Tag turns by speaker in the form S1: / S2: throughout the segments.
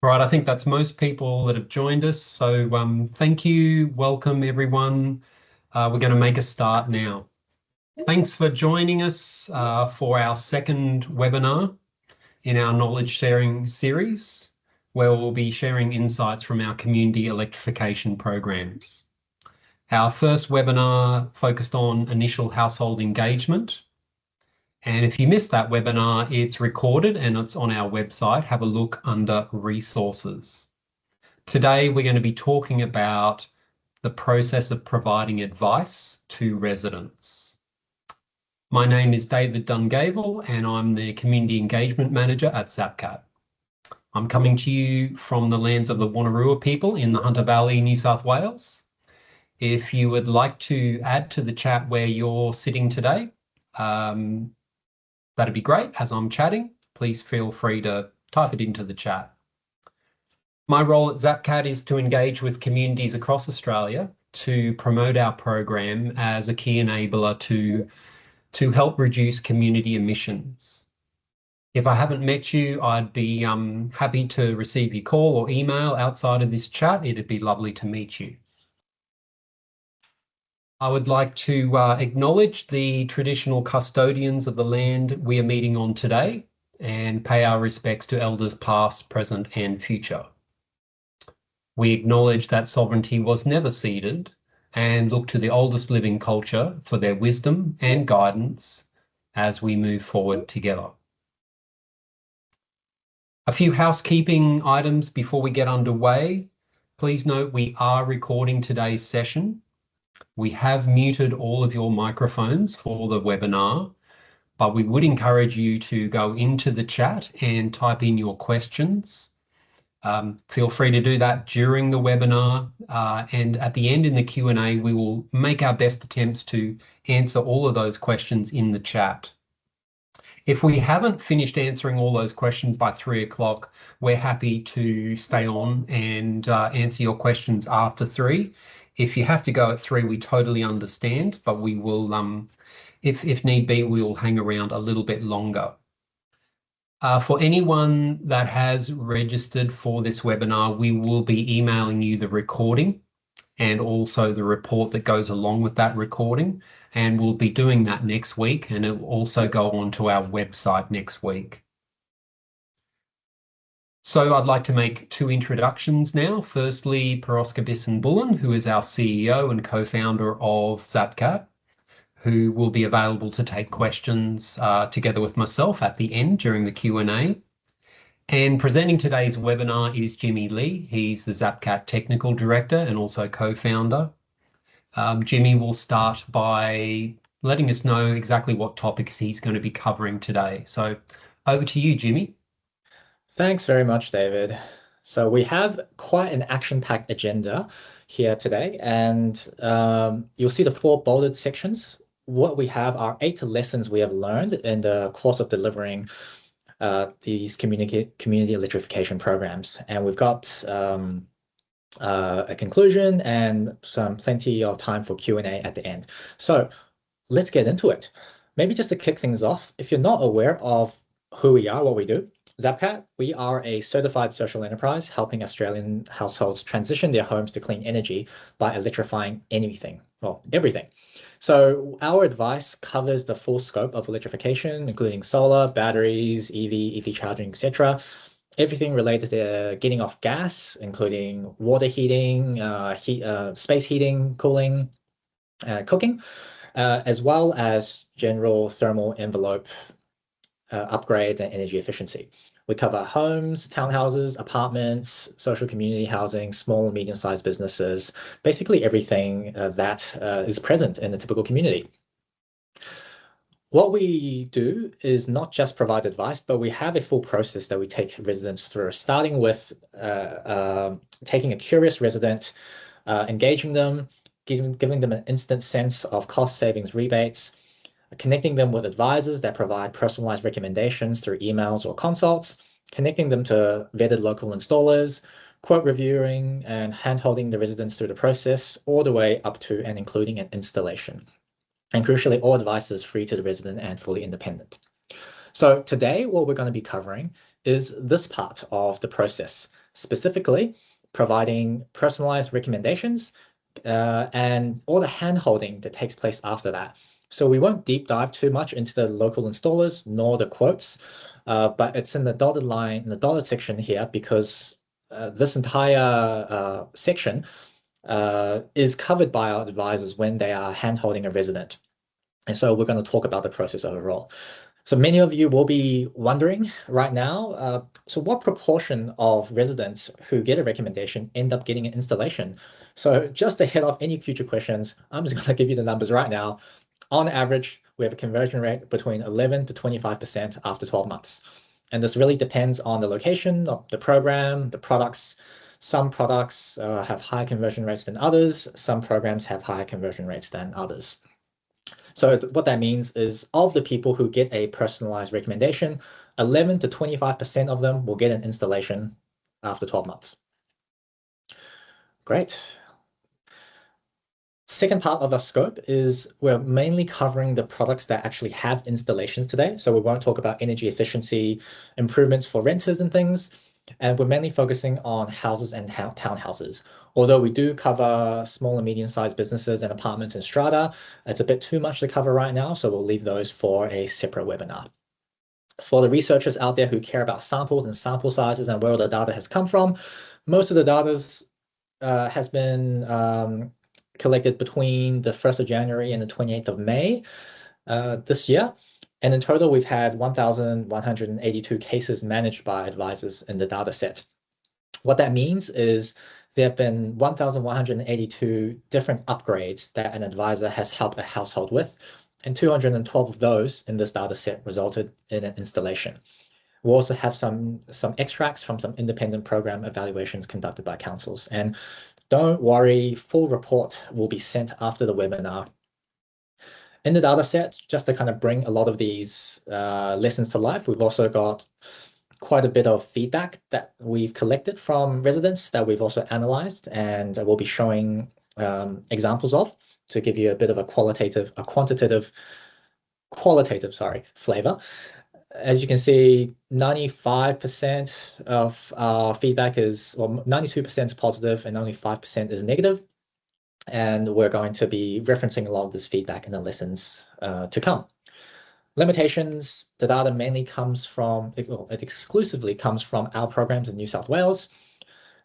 S1: All right, I think that's most people that have joined us. So thank you, welcome everyone. We're going to make a start now. Thanks for joining us for our second webinar in our knowledge sharing series, where we'll be sharing insights from our community electrification programs. Our first webinar focused on initial household engagement. And if you missed that webinar, it's recorded and it's on our website. Have a look under resources. Today, we're going to be talking about the process of providing advice to residents. My name is David Dungable and I'm the Community Engagement Manager at ZapCat. I'm coming to you from the lands of the Wonnarua people in the Hunter Valley, New South Wales. If you would like to add to the chat where you're sitting today, that'd be great. As I'm chatting, please feel free to type it into the chat. My role at ZapCat is to engage with communities across Australia to promote our program as a key enabler to help reduce community emissions. If I haven't met you, I'd be happy to receive your call or email outside of this chat. It'd be lovely to meet you. I would like to acknowledge the traditional custodians of the land we are meeting on today and pay our respects to elders past, present and future. We acknowledge that sovereignty was never ceded and look to the oldest living culture for their wisdom and guidance as we move forward together. A few housekeeping items before we get underway. Please note we are recording today's session. We have muted all of your microphones for the webinar, but we would encourage you to go into the chat and type in your questions. Feel free to do that during the webinar, and at the end in the Q&A, we will make our best attempts to answer all of those questions in the chat. If we haven't finished answering all those questions by 3 o'clock, we're happy to stay on and answer your questions after 3. If you have to go at 3, we totally understand, but we will, if need be, we will hang around a little bit longer. For anyone that has registered for this webinar, we will be emailing you the recording and also the report that goes along with that recording. And we'll be doing that next week, and it will also go onto our website next week. So I'd like to make 2 introductions now. Firstly, Paroska Bisson-Bullen, who is our CEO and co-founder of ZapCat, who will be available to take questions together with myself at the end during the Q&A. And presenting today's webinar is Jimmy Lee. He's the ZapCat Technical Director and also co-founder. Jimmy will start by letting us know exactly what topics he's going to be covering today. So over to you, Jimmy.
S2: Thanks very much, David. So we have quite an action-packed agenda here today, and you'll see the 4 bolded sections. What we have are 8 lessons we have learned in the course of delivering these community electrification programs. And we've got a conclusion and plenty of time for Q&A at the end. So let's get into it. Maybe just to kick things off, if you're not aware of who we are, what we do, ZapCat, we are a certified social enterprise helping Australian households transition their homes to clean energy by electrifying anything, well, everything. So our advice covers the full scope of electrification, including solar, batteries, EV charging, etc. Everything related to getting off gas, including water heating, space heating, cooling, cooking, as well as general thermal envelope upgrades and energy efficiency. We cover homes, townhouses, apartments, social community housing, small and medium-sized businesses, basically everything that is present in a typical community. What we do is not just provide advice, but we have a full process that we take residents through, starting with taking a curious resident, engaging them, giving them an instant sense of cost savings rebates, connecting them with advisors that provide personalized recommendations through emails or consults, connecting them to vetted local installers, quote reviewing and hand-holding the residents through the process, all the way up to and including an installation. And crucially, all advice is free to the resident and fully independent. So today, what we're going to be covering is this part of the process, specifically providing personalized recommendations and all the hand-holding that takes place after that. So we won't deep dive too much into the local installers nor the quotes, but it's in the dotted line, in the dotted section here, because this entire section is covered by our advisors when they are hand-holding a resident. And so we're going to talk about the process overall. So many of you will be wondering right now, so what proportion of residents who get a recommendation end up getting an installation? So just to head off any future questions, I'm just going to give you the numbers right now. On average, we have a conversion rate between 11 to 25% after 12 months. And this really depends on the location of the program, the products. Some products have higher conversion rates than others. Some programs have higher conversion rates than others. So what that means is of the people who get a personalized recommendation, 11 to 25% of them will get an installation after 12 months. Great. Second part of our scope is we're mainly covering the products that actually have installations today. So we won't talk about energy efficiency improvements for renters and things. And we're mainly focusing on houses and townhouses. Although we do cover small and medium-sized businesses and apartments and strata, it's a bit too much to cover right now, so we'll leave those for a separate webinar. For the researchers out there who care about samples and sample sizes and where the data has come from, most of the data has been collected between the 1st of January and the 28th of May this year. And in total, we've had 1,182 cases managed by advisors in the data set. What that means is there have been 1,182 different upgrades that an advisor has helped a household with, and 212 of those in this data set resulted in an installation. We'll also have some extracts from some independent program evaluations conducted by councils. And don't worry, full report will be sent after the webinar. In the data set, just to kind of bring a lot of these lessons to life, we've also got quite a bit of feedback that we've collected from residents that we've also analyzed, and we'll be showing examples of to give you a bit of a qualitative flavor. As you can see, 95% of our feedback is, well, 92% is positive and only 5% is negative. And we're going to be referencing a lot of this feedback in the lessons to come. Limitations, the data mainly comes from, it exclusively comes from our programs in New South Wales,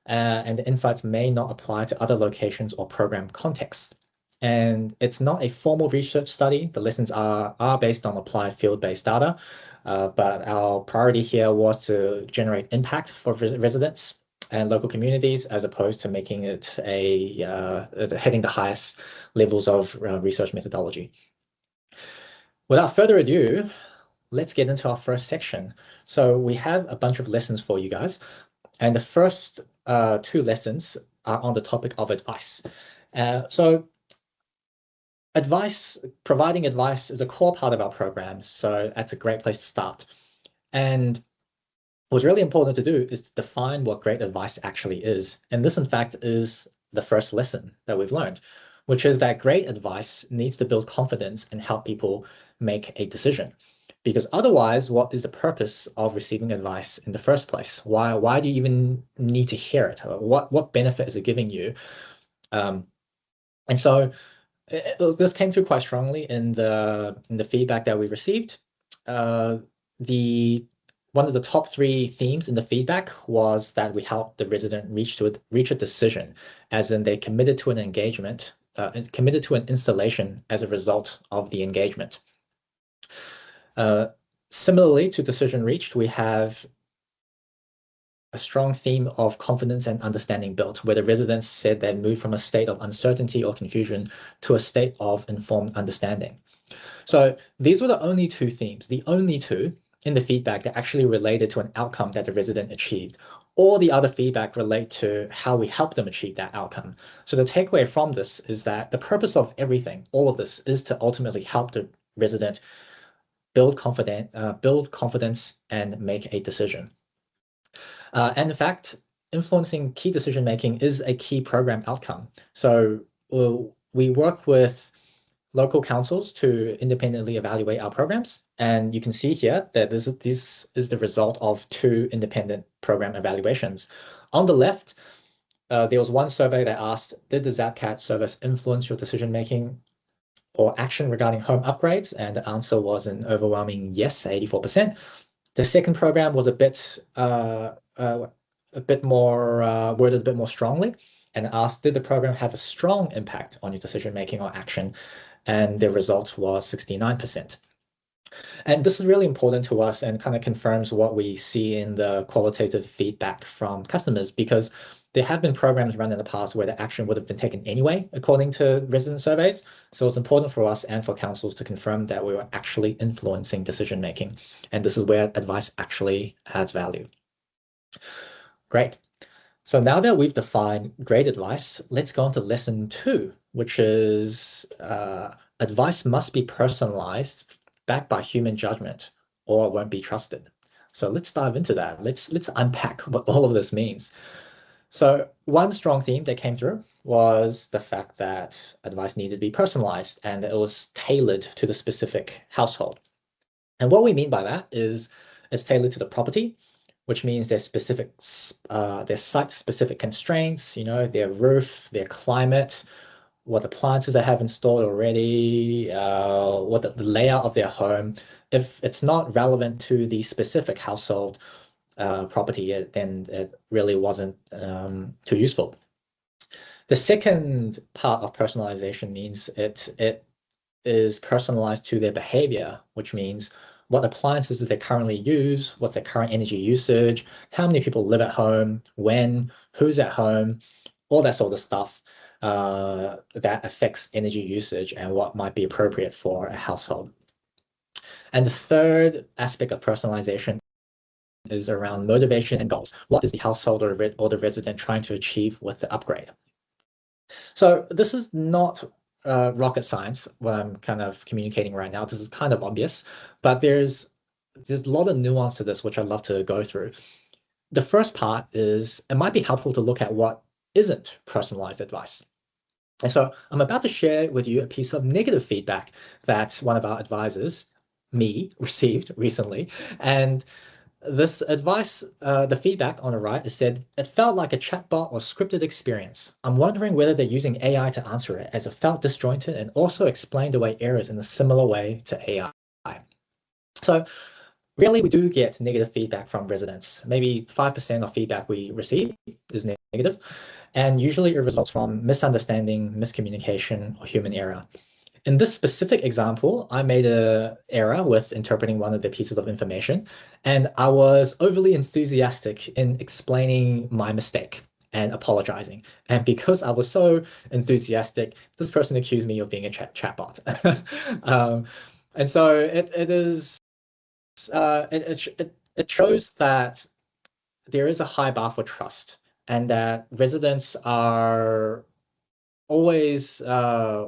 S2: and the insights may not apply to other locations or program contexts. And it's not a formal research study. The lessons are based on applied field-based data, but our priority here was to generate impact for residents and local communities, as opposed to making it hitting the highest levels of research methodology. Without further ado, let's get into our first section. So we have a bunch of lessons for you guys, and the first two lessons are on the topic of advice. So providing advice is a core part of our programs, so that's a great place to start. And what's really important to do is to define what great advice actually is. And this, in fact, is the first lesson that we've learned, which is that great advice needs to build confidence and help people make a decision. Because otherwise, what is the purpose of receiving advice in the first place? Why do you even need to hear it? What benefit is it giving you? And so this came through quite strongly in the feedback that we received. One of the top three themes in the feedback was that we helped the resident reach a decision, as in they committed to an engagement, committed to an installation as a result of the engagement. Similarly to decision reached, we have a strong theme of confidence and understanding built, where the residents said they moved from a state of uncertainty or confusion to a state of informed understanding. So these were the only two themes, the only two in the feedback that actually related to an outcome that the resident achieved. All the other feedback relate to how we help them achieve that outcome. So the takeaway from this is that the purpose of everything, all of this, is to ultimately help the resident build confidence and make a decision. And in fact, influencing key decision-making is a key program outcome. So we work with local councils to independently evaluate our programs. And you can see here that this is the result of two independent program evaluations. On the left, there was one survey that asked, did the ZapCat service influence your decision-making or action regarding home upgrades? And the answer was an overwhelming yes, 84%. The second program was a bit more worded a bit more strongly and asked, did the program have a strong impact on your decision-making or action? And the result was 69%. And this is really important to us and kind of confirms what we see in the qualitative feedback from customers, because there have been programs run in the past where the action would have been taken anyway, according to resident surveys. So it's important for us and for councils to confirm that we were actually influencing decision-making. And this is where advice actually adds value. Great. So now that we've defined great advice, let's go on to lesson 2, which is advice must be personalized, backed by human judgment, or it won't be trusted. So let's dive into that. Let's unpack what all of this means. So one strong theme that came through was the fact that advice needed to be personalized and it was tailored to the specific household. And what we mean by that is it's tailored to the property, which means there's specific, there's site-specific constraints, their roof, their climate, what appliances they have installed already, what the layout of their home. If it's not relevant to the specific household property, then it really wasn't too useful. The second part of personalization means it is personalized to their behavior, which means what appliances do they currently use, what's their current energy usage, how many people live at home, when, who's at home, all that sort of stuff that affects energy usage and what might be appropriate for a household. And the third aspect of personalization is around motivation and goals. What is the household or the resident trying to achieve with the upgrade? So this is not rocket science, what I'm kind of communicating right now. This is kind of obvious, but there's a lot of nuance to this, which I'd love to go through. The first part is it might be helpful to look at what isn't personalized advice. And so I'm about to share with you a piece of negative feedback that one of our advisors, me, received recently. And this advice, the feedback on the right, is said, it felt like a chatbot or scripted experience. I'm wondering whether they're using AI to answer it, as it felt disjointed and also explained away errors in a similar way to AI. So really, we do get negative feedback from residents. Maybe 5% of feedback we receive is negative. And usually it results from misunderstanding, miscommunication, or human error. In this specific example, I made an error with interpreting one of the pieces of information, and I was overly enthusiastic in explaining my mistake and apologizing. And because I was so enthusiastic, this person accused me of being a chatbot. And so it shows that there is a high bar for trust, and that residents are always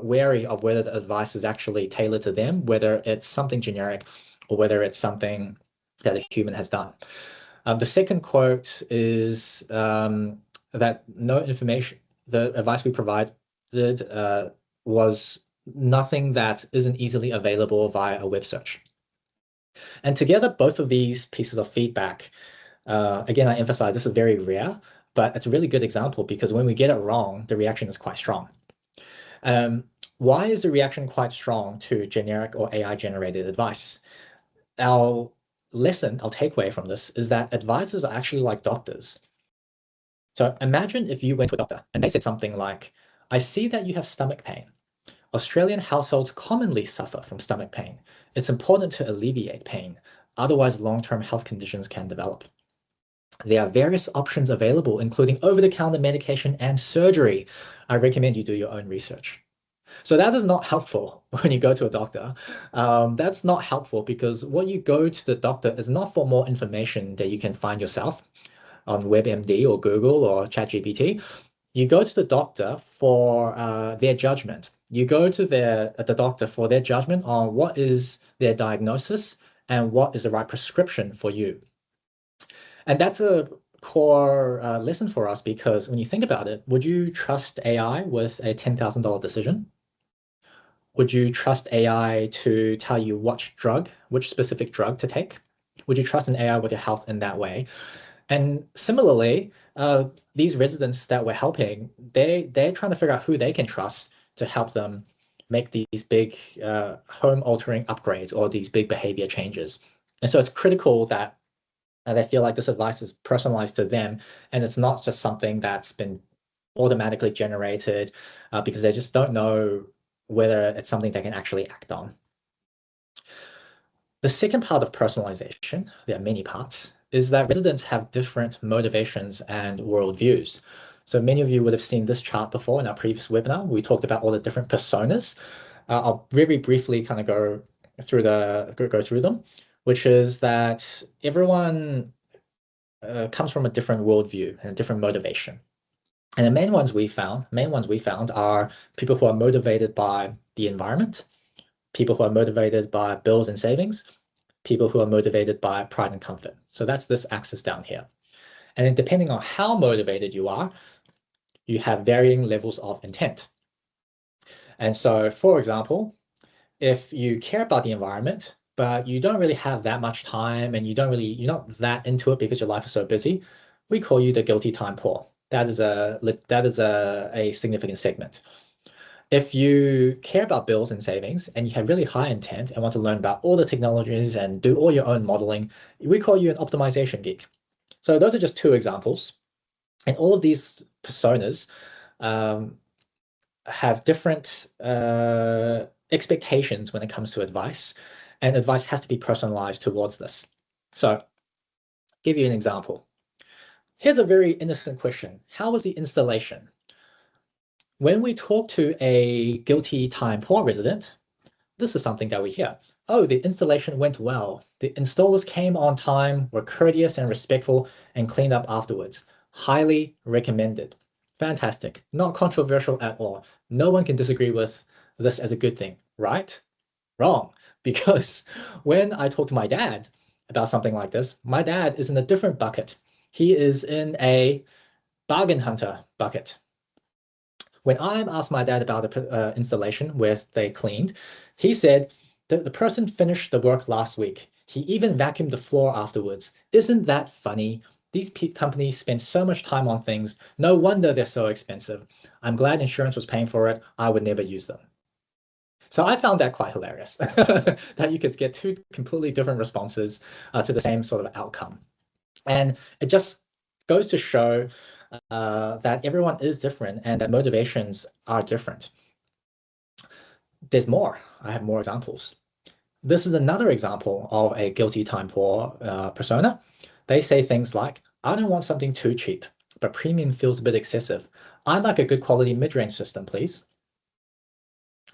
S2: wary of whether the advice is actually tailored to them, whether it's something generic or whether it's something that a human has done. The second quote is that no information, the advice we provided was nothing that isn't easily available via a web search. And together, both of these pieces of feedback, again, I emphasize this is very rare, but it's a really good example because when we get it wrong, the reaction is quite strong. Why is the reaction quite strong to generic or AI-generated advice? Our takeaway from this is that advisors are actually like doctors. So imagine if you went to a doctor and they said something like, I see that you have stomach pain. Australian households commonly suffer from stomach pain. It's important to alleviate pain. Otherwise, long-term health conditions can develop. There are various options available, including over-the-counter medication and surgery. I recommend you do your own research. So that is not helpful when you go to a doctor. That's not helpful because what you go to the doctor is not for more information that you can find yourself on WebMD or Google or ChatGPT. You go to the doctor for their judgment. You go to the doctor for their judgment on what is their diagnosis and what is the right prescription for you. And that's a core lesson for us because when you think about it, would you trust AI with a $10,000 decision? Would you trust AI to tell you which specific drug to take? Would you trust an AI with your health in that way? And similarly, these residents that we're helping, they're trying to figure out who they can trust to help them make these big home-altering upgrades or these big behavior changes. And so it's critical that they feel like this advice is personalized to them, and it's not just something that's been automatically generated because they just don't know whether it's something they can actually act on. The second part of personalization, there are many parts, is that residents have different motivations and worldviews. So many of you would have seen this chart before in our previous webinar. We talked about all the different personas. I'll very briefly kind of go through them, which is that everyone comes from a different worldview and a different motivation. And the main ones we found are people who are motivated by the environment, people who are motivated by bills and savings, people who are motivated by pride and comfort. So that's this axis down here. And then depending on how motivated you are, you have varying levels of intent. And so, for example, if you care about the environment, but you don't really have that much time and you're not that into it because your life is so busy, we call you the guilty time poor. That is a significant segment. If you care about bills and savings and you have really high intent and want to learn about all the technologies and do all your own modeling, we call you an optimization geek. So those are just two examples. And all of these personas have different expectations when it comes to advice, and advice has to be personalized towards this. So give you an example. Here's a very innocent question. How was the installation? When we talk to a guilty time poor resident, this is something that we hear. Oh, the installation went well. The installers came on time, were courteous and respectful, and cleaned up afterwards. Highly recommended. Fantastic. Not controversial at all. No one can disagree with this as a good thing, right? Wrong. Because when I talk to my dad about something like this, my dad is in a different bucket. He is in a bargain hunter bucket. When I asked my dad about the installation where they cleaned, he said that the person finished the work last week. He even vacuumed the floor afterwards. Isn't that funny? These companies spend so much time on things. No wonder they're so expensive. I'm glad insurance was paying for it. I would never use them. So I found that quite hilarious, that you could get two completely different responses to the same sort of outcome. And it just goes to show that everyone is different and that motivations are different. There's more. I have more examples. This is another example of a guilty time poor persona. They say things like, I don't want something too cheap, but premium feels a bit excessive. I'd like a good quality mid-range system, please.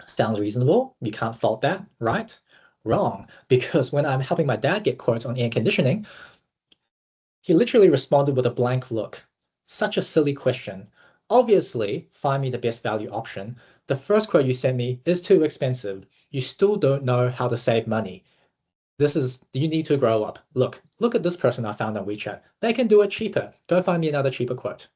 S2: Sounds reasonable. You can't fault that, right? Wrong. Because when I'm helping my dad get quotes on air conditioning, he literally responded with a blank look. Such a silly question. Obviously, find me the best value option. The first quote you sent me is too expensive. You still don't know how to save money. You need to grow up. Look at this person I found on WeChat. They can do it cheaper. Go find me another cheaper quote.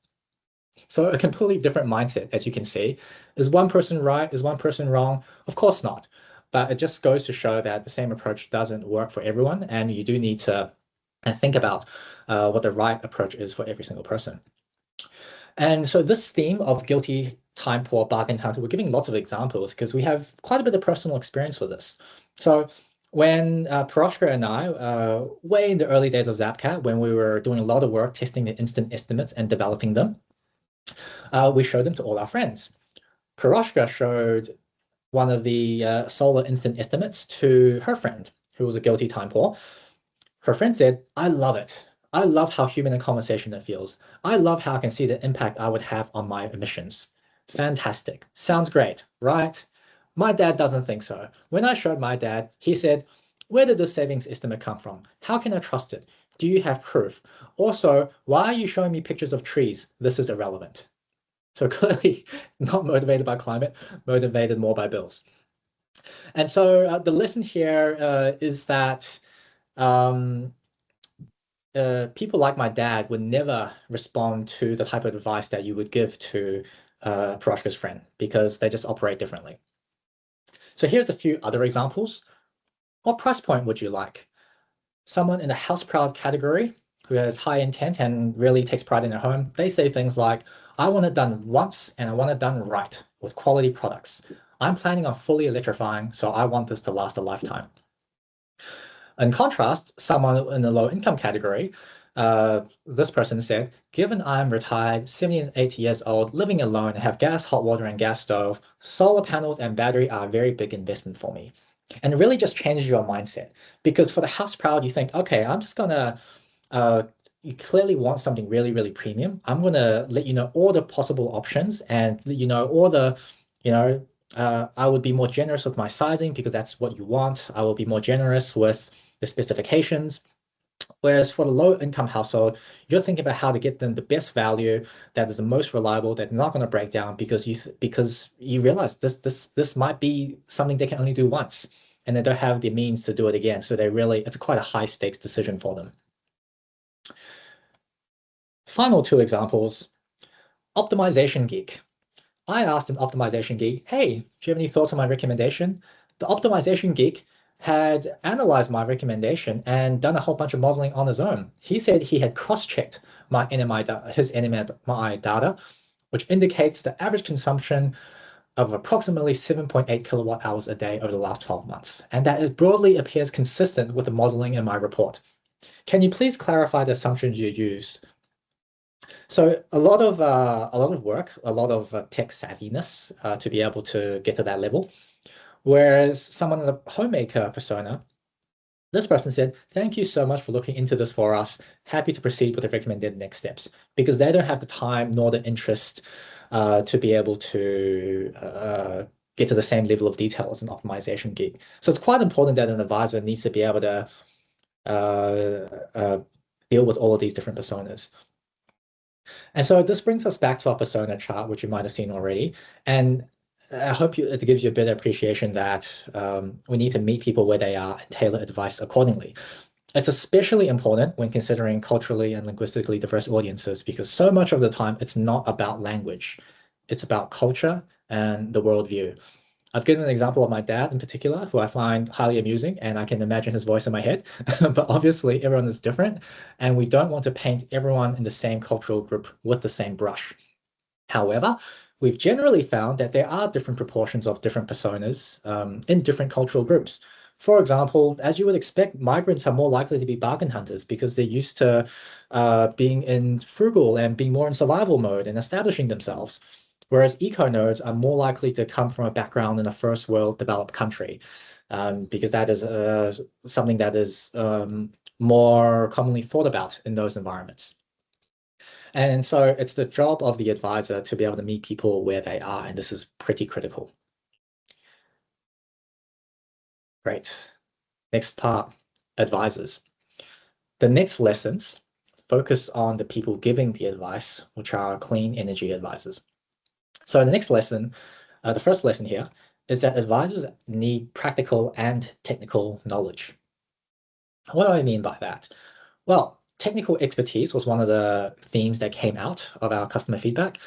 S2: So a completely different mindset, as you can see. Is one person right? Is one person wrong? Of course not. But it just goes to show that the same approach doesn't work for everyone, and you do need to think about what the right approach is for every single person. And so this theme of guilty time poor bargain hunter, we're giving lots of examples because we have quite a bit of personal experience with this. So when Paroshka and I, way in the early days of ZapCat, when we were doing a lot of work testing the instant estimates and developing them, we showed them to all our friends. Paroshka showed one of the solar instant estimates to her friend, who was a guilty time poor. Her friend said, I love it. I love how human in conversation it feels. I love how I can see the impact I would have on my emissions. Fantastic. Sounds great, right? My dad doesn't think so. When I showed my dad, he said, where did this savings estimate come from? How can I trust it? Do you have proof? Also, why are you showing me pictures of trees? This is irrelevant. So clearly not motivated by climate, motivated more by bills. And so the lesson here is that people like my dad would never respond to the type of advice that you would give to Paroshka's friend because they just operate differently. So here's a few other examples. What price point would you like? Someone in the house proud category who has high intent and really takes pride in their home, they say things like, I want it done once and I want it done right with quality products. I'm planning on fully electrifying, so I want this to last a lifetime. In contrast, someone in the low income category, this person said, given I'm retired, 78 years old, living alone, have gas, hot water, and gas stove, solar panels and battery are a very big investment for me. And it really just changes your mindset. Because for the house proud, you think, okay, I'm just gonna, you clearly want something really, really premium. I'm gonna let you know all the possible options and you know all the, I would be more generous with my sizing because that's what you want. I will be more generous with the specifications. Whereas for the low income household, you're thinking about how to get them the best value that is the most reliable, that's not going to break down because you realize this might be something they can only do once and they don't have the means to do it again. So it's quite a high stakes decision for them. Final two examples, optimization geek. I asked an optimization geek, hey, do you have any thoughts on my recommendation? The optimization geek had analyzed my recommendation and done a whole bunch of modeling on his own. He said he had cross-checked his NMI data, which indicates the average consumption of approximately 7.8 kilowatt hours a day over the last 12 months, and that it broadly appears consistent with the modeling in my report. Can you please clarify the assumptions you used? So a lot of work, a lot of tech savviness to be able to get to that level. Whereas someone in the homemaker persona, this person said, thank you so much for looking into this for us. Happy to proceed with the recommended next steps because they don't have the time nor the interest to be able to get to the same level of detail as an optimization geek. So it's quite important that an advisor needs to be able to deal with all of these different personas. And so this brings us back to our persona chart, which you might have seen already. And I hope it gives you a better appreciation that we need to meet people where they are and tailor advice accordingly. It's especially important when considering culturally and linguistically diverse audiences because so much of the time it's not about language. It's about culture and the worldview. I've given an example of my dad in particular, who I find highly amusing, and I can imagine his voice in my head. But obviously, everyone is different, and we don't want to paint everyone in the same cultural group with the same brush. However, we've generally found that there are different proportions of different personas in different cultural groups. For example, as you would expect, migrants are more likely to be bargain hunters because they're used to being in frugal and being more in survival mode and establishing themselves. Whereas eco-nodes are more likely to come from a background in a first world developed country because that is something that is more commonly thought about in those environments. And so it's the job of the advisor to be able to meet people where they are, and this is pretty critical. Great. Next part, advisors. The next lessons focus on the people giving the advice, which are clean energy advisors. So the next lesson, the first lesson here, is that advisors need practical and technical knowledge. What do I mean by that? Well, technical expertise was one of the themes that came out of our customer feedback,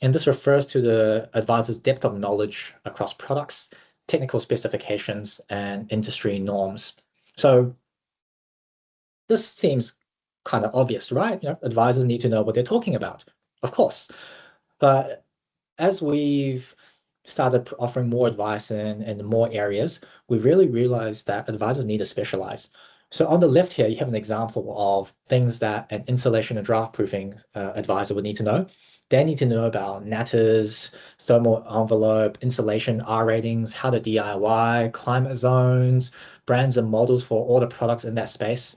S2: and this refers to the advisor's depth of knowledge across products, technical specifications, and industry norms. So this seems kind of obvious, right? Advisors need to know what they're talking about, of course. But as we've started offering more advice in more areas, we really realized that advisors need to specialize. So on the left here, you have an example of things that an insulation and draft proofing advisor would need to know. They need to know about natters, thermal envelope, insulation R ratings, how to DIY, climate zones, brands and models for all the products in that space.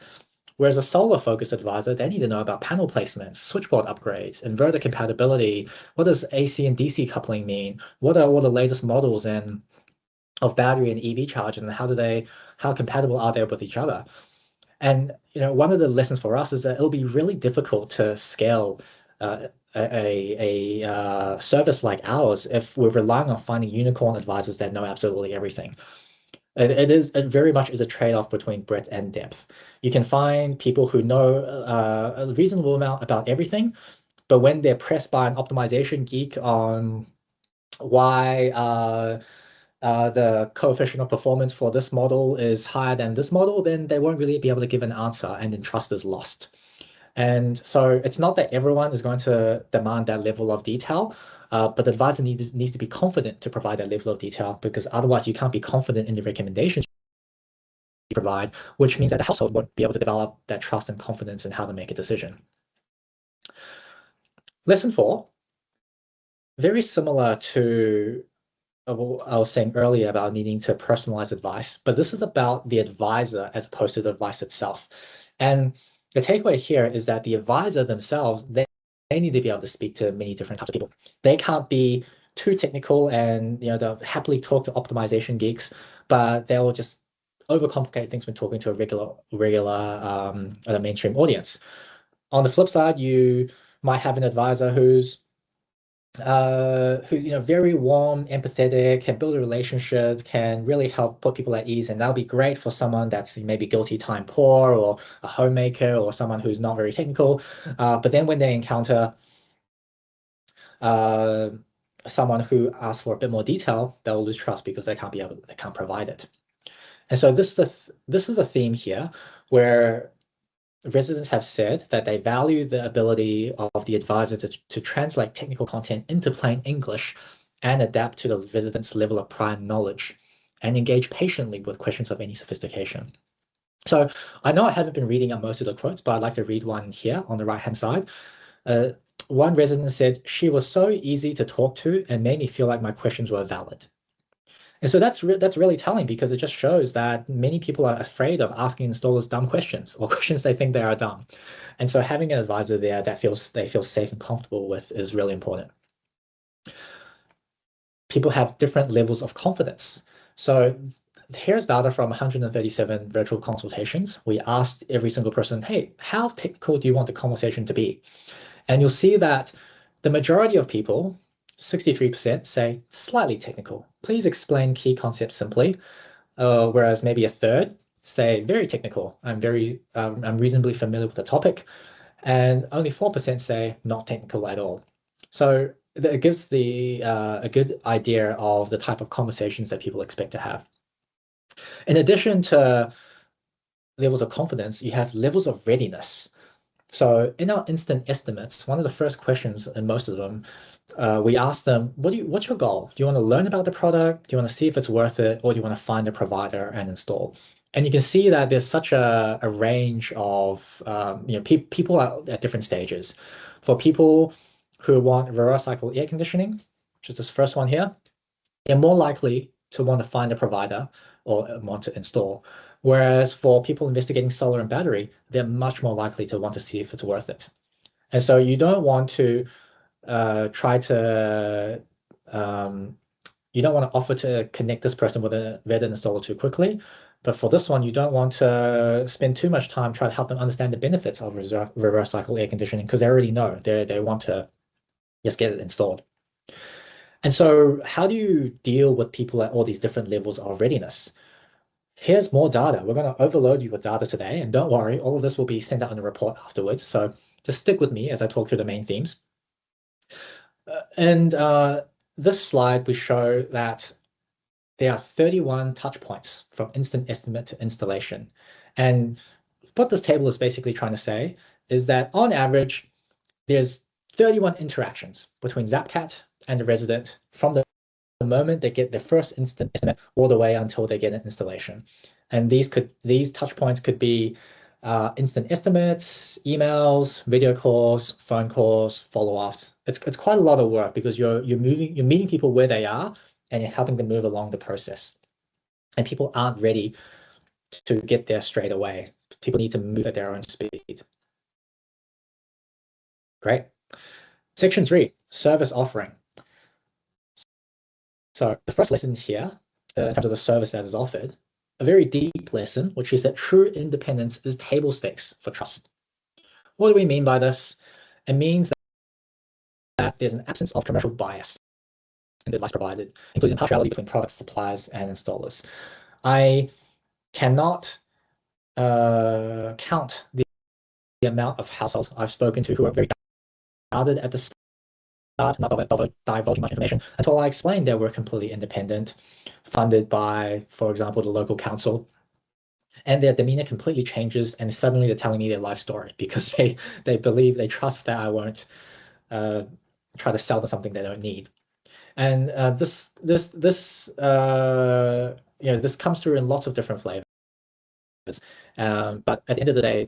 S2: Whereas a solar-focused advisor, they need to know about panel placements, switchboard upgrades, inverter compatibility. What does AC and DC coupling mean? What are all the latest models of battery and EV chargers, and how compatible are they with each other? And one of the lessons for us is that it'll be really difficult to scale a service like ours if we're relying on finding unicorn advisors that know absolutely everything. It very much is a trade-off between breadth and depth. You can find people who know a reasonable amount about everything, but when they're pressed by an optimization geek on why the coefficient of performance for this model is higher than this model, then they won't really be able to give an answer, and then trust is lost. And so it's not that everyone is going to demand that level of detail, but the advisor needs to be confident to provide that level of detail, because otherwise you can't be confident in the recommendations you provide, which means that the household won't be able to develop that trust and confidence in how to make a decision. Lesson 4, very similar to what I was saying earlier about needing to personalize advice, but this is about the advisor as opposed to the advice itself. And the takeaway here is that the advisor themselves, they need to be able to speak to many different types of people. They can't be too technical, and they'll happily talk to optimization geeks, but they'll just overcomplicate things when talking to a regular mainstream audience. On the flip side, you might have an advisor who's very warm, empathetic, can build a relationship, can really help put people at ease, and that'll be great for someone that's maybe guilty time poor, or a homemaker, or someone who's not very technical. But then when they encounter uh, someone who asks for a bit more detail, they'll lose trust because they can't provide it. And so this is a theme here where residents have said that they value the ability of the advisor to translate technical content into plain English and adapt to the resident's level of prior knowledge and engage patiently with questions of any sophistication. So I know I haven't been reading out most of the quotes, but I'd like to read one here on the right-hand side. One resident said, "She was so easy to talk to and made me feel like my questions were valid." And so that's really telling, because it just shows that many people are afraid of asking installers dumb questions, or questions they think they are dumb. And so having an advisor there that they feel safe and comfortable with is really important. People have different levels of confidence. So here's data from 137 virtual consultations. We asked every single person, hey, how technical do you want the conversation to be? And you'll see that the majority of people, 63%, say slightly technical. Please explain key concepts simply. Whereas maybe a third say very technical. I'm reasonably familiar with the topic. And only 4% say not technical at all. So it gives a good idea of the type of conversations that people expect to have. In addition to levels of confidence, you have levels of readiness. So in our instant estimates, one of the first questions in most of them, we ask them, what's your goal? Do you want to learn about the product? Do you want to see if it's worth it? Or do you want to find a provider and install? And you can see that there's such a range of people at different stages. For people who want reverse cycle air conditioning, which is this first one here, they're more likely to want to find a provider or want to install. Whereas for people investigating solar and battery, they're much more likely to want to see if it's worth it. And so you don't want to you don't want to offer to connect this person with a Reddit installer too quickly. But for this one, you don't want to spend too much time trying to help them understand the benefits of reverse cycle air conditioning, because they already know. They want to just get it installed. And so how do you deal with people at all these different levels of readiness? Here's more data. We're going to overload you with data today. And don't worry, all of this will be sent out in a report afterwards. So just stick with me as I talk through the main themes. This slide, we show that there are 31 touch points from instant estimate to installation. And what this table is basically trying to say is that on average, there's 31 interactions between ZapCat and the resident from the moment they get their first instant estimate all the way until they get an installation. And these touch points could be instant estimates, emails, video calls, phone calls, follow-ups. It's quite a lot of work, because you're meeting people where they are, and you're helping them move along the process. And people aren't ready to get there straight away. People need to move at their own speed. Great. Section 3, service offering. So the first lesson here, in terms of the service that is offered, a very deep lesson, which is that true independence is table stakes for trust. What do we mean by this? It means that there's an absence of commercial bias in the advice provided, including partiality between products, suppliers, and installers. I cannot count the amount of households I've spoken to who are very guarded at the start, not divulging much information, until I explained that we're completely independent, funded by, for example, the local council. and their demeanor completely changes, and suddenly they're telling me their life story because they trust that I won't try to sell them something they don't need. And this comes through in lots of different flavors. But at the end of the day,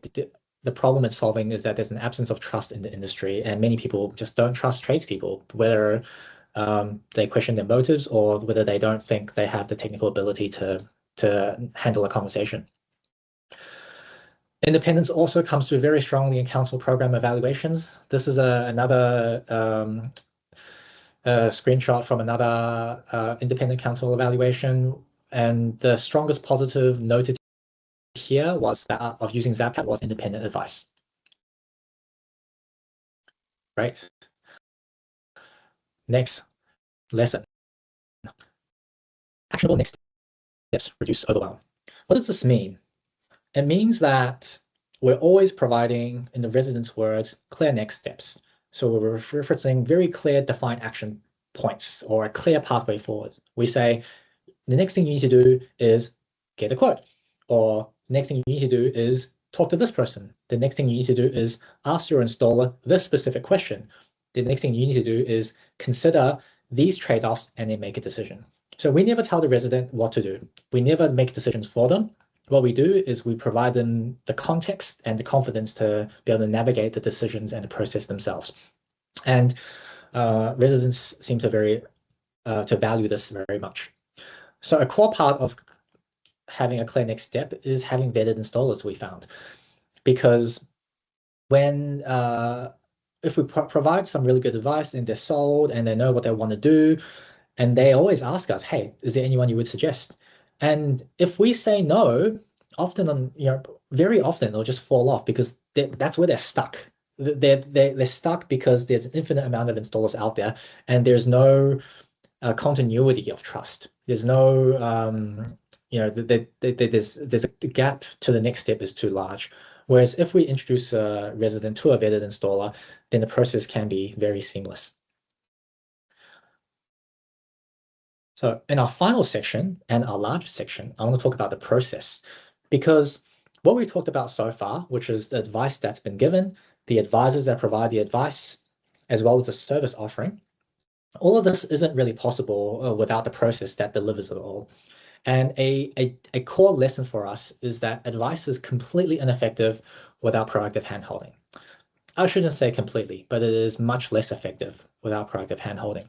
S2: the problem it's solving is that there's an absence of trust in the industry, and many people just don't trust tradespeople, whether they question their motives or whether they don't think they have the technical ability to handle a conversation. Independence also comes through very strongly in council program evaluations. This is another screenshot from another independent council evaluation, and the strongest positive noted here was that of using ZapCat was independent advice. Right. Next lesson. Actionable next steps, reduce overwhelm. What does this mean? It means that we're always providing, in the residents' words, clear next steps. So we're referencing very clear defined action points or a clear pathway forward. We say, the next thing you need to do is get a quote, or the next thing you need to do is talk to this person. The next thing you need to do is ask your installer this specific question. The next thing you need to do is consider these trade-offs and then make a decision. So we never tell the resident what to do. We never make decisions for them. What we do is we provide them the context and the confidence to be able to navigate the decisions and the process themselves. And residents seem to value this very much. So a core part of having a clear next step is having vetted installers, we found. Because when if we provide some really good advice and they're sold and they know what they want to do, and they always ask us, hey, is there anyone you would suggest? And if we say no, very often they'll just fall off because that's where they're stuck. They're stuck because there's an infinite amount of installers out there, and there's no continuity of trust. There's no, there's a gap to the next step is too large. Whereas if we introduce a resident to a vetted installer, then the process can be very seamless. So in our final section and our largest section, I want to talk about the process, because what we talked about so far, which is the advice that's been given, the advisors that provide the advice, as well as the service offering, all of this isn't really possible without the process that delivers it all. And a core lesson for us is that advice is completely ineffective without proactive handholding. I shouldn't say completely, but it is much less effective without proactive handholding.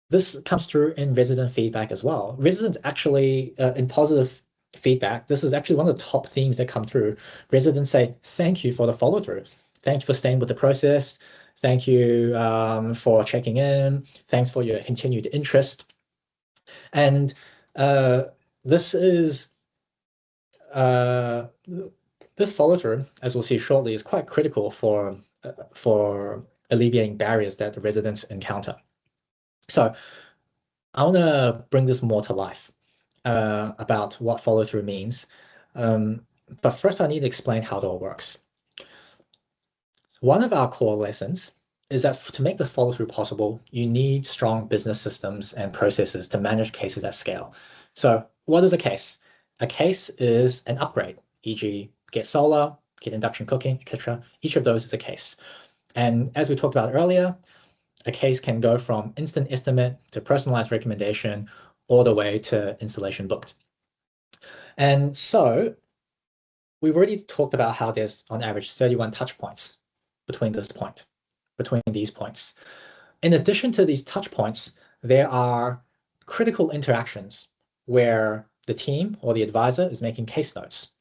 S2: This comes through in resident feedback as well. Residents actually, in positive feedback, this is actually one of the top themes that come through. Residents say, thank you for the follow through. Thank you for staying with the process. Thank you for checking in. Thanks for your continued interest. And this follow through, as we'll see shortly, is quite critical for alleviating barriers that the residents encounter. So I want to bring this more to life about what follow through means. But first, I need to explain how it all works. One of our core lessons is that to make this follow through possible, you need strong business systems and processes to manage cases at scale. So what is a case? A case is an upgrade, e.g. get solar, get induction cooking, etc. Each of those is a case. And as we talked about earlier, a case can go from instant estimate to personalized recommendation all the way to installation booked. And so we've already talked about how there's on average 31 touch points between these points. In addition to these touch points, there are critical interactions where the team or the advisor is making case notes.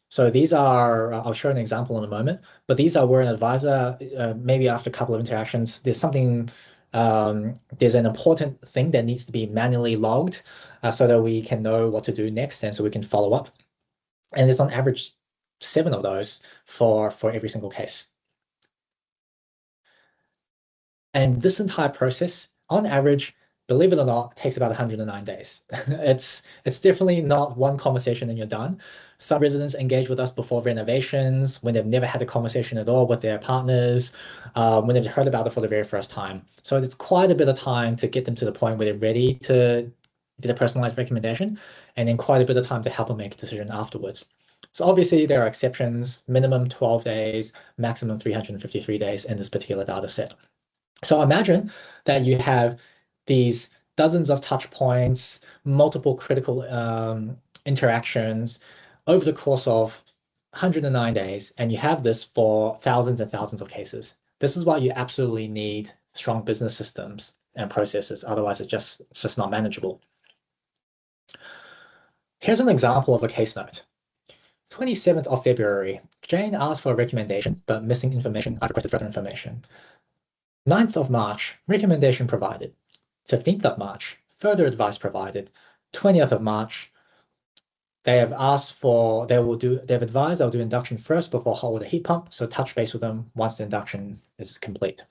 S2: So these are, I'll show an example in a moment, but these are where an advisor, maybe after a couple of interactions, there's something, there's an important thing that needs to be manually logged so that we can know what to do next and so we can follow up. And there's on average 7 of those for every single case. And this entire process, on average, believe it or not, takes about 109 days. It's definitely not one conversation and you're done. Some residents engage with us before renovations, when they've never had a conversation at all with their partners, when they've heard about it for the very first time. So it's quite a bit of time to get them to the point where they're ready to did a personalized recommendation, and then quite a bit of time to help them make a decision afterwards. So obviously there are exceptions, minimum 12 days, maximum 353 days in this particular data set. So imagine that you have these dozens of touch points, multiple critical interactions over the course of 109 days, and you have this for thousands and thousands of cases. This is why you absolutely need strong business systems and processes. Otherwise, it's just not manageable. Here's an example of a case note. 27th of February, Jane asked for a recommendation, but missing information. I've requested further information. 9th of March, recommendation provided. 15th of March, further advice provided. 20th of March, they've advised they'll do induction first before hot water heat pump. So touch base with them once the induction is complete.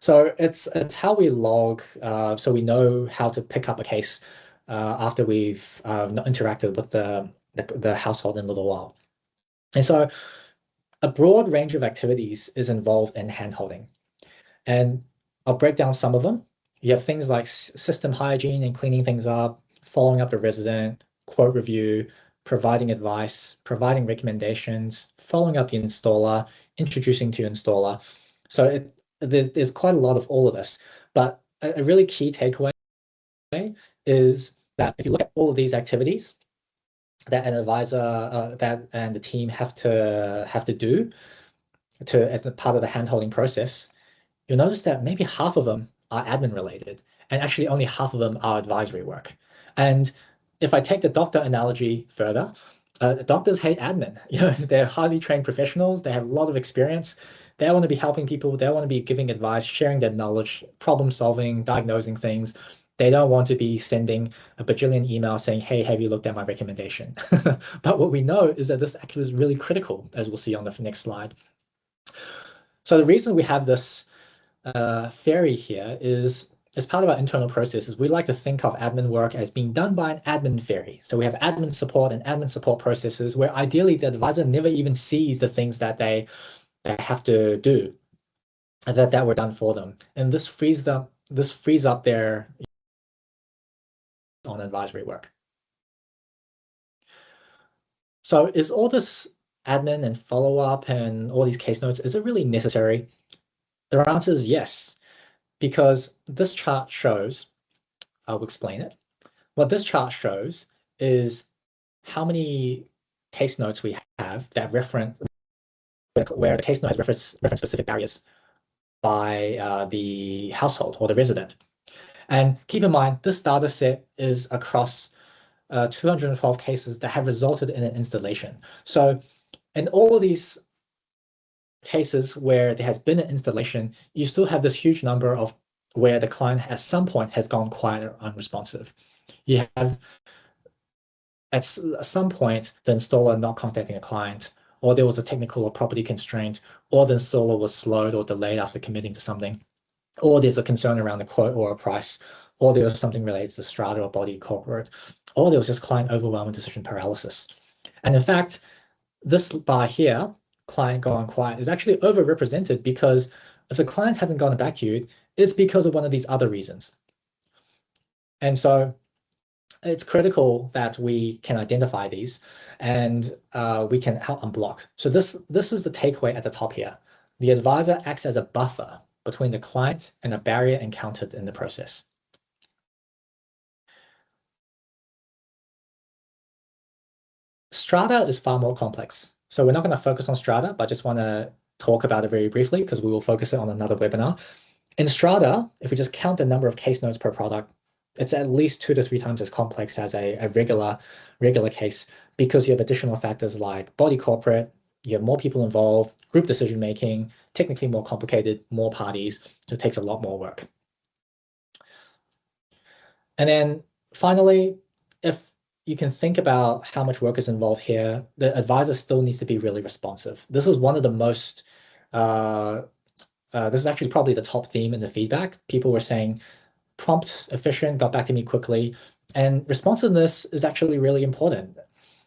S2: So it's how we log, so we know how to pick up a case after we've interacted with the household in a little while. And so a broad range of activities is involved in handholding. And I'll break down some of them. You have things like system hygiene and cleaning things up, following up the resident, quote review, providing advice, providing recommendations, following up the installer, introducing to installer. So there's quite a lot of all of this. But a really key takeaway is that if you look at all of these activities that an advisor and the team have to do as a part of the handholding process, you'll notice that maybe half of them are admin related, and actually only half of them are advisory work. And if I take the doctor analogy further, doctors hate admin. They're highly trained professionals. They have a lot of experience. They want to be helping people. They want to be giving advice, sharing their knowledge, problem solving, diagnosing things. They don't want to be sending a bajillion emails saying, hey, have you looked at my recommendation? But what we know is that this actually is really critical, as we'll see on the next slide. So the reason we have this fairy here is, as part of our internal processes, we like to think of admin work as being done by an admin fairy. So we have admin support and admin support processes where ideally the advisor never even sees the things that they have to do that were done for them. And this frees up their on advisory work. So is all this admin and follow-up and all these case notes, is it really necessary? The answer is yes, because this chart shows, I'll explain it. What this chart shows is how many case notes we have that reference, where the case note has reference specific barriers by the household or the resident. And keep in mind, this data set is across 212 cases that have resulted in an installation. So in all of these cases where there has been an installation, you still have this huge number of where the client at some point has gone quiet or unresponsive. You have at some point the installer not contacting a client, or there was a technical or property constraint, or the installer was slowed or delayed after committing to something, or there's a concern around the quote or a price, or there was something related to strata or body corporate, or there was just client overwhelm and decision paralysis. And in fact, this bar here, client gone quiet, is actually overrepresented because if the client hasn't gone back to you, it's because of one of these other reasons. And so it's critical that we can identify these and we can help unblock. So this is the takeaway at the top here. The advisor acts as a buffer between the client and a barrier encountered in the process. Strata is far more complex. So we're not going to focus on Strata, but I just want to talk about it very briefly because we will focus it on another webinar. In Strata, if we just count the number of case notes per product, it's at least 2 to 3 times as complex as a regular case because you have additional factors like body corporate, you have more people involved, group decision making, technically more complicated, more parties, so it takes a lot more work. And then finally, if you can think about how much work is involved here, the advisor still needs to be really responsive. This is one of the most, this is actually probably the top theme in the feedback. People were saying prompt, efficient, got back to me quickly. And responsiveness is actually really important,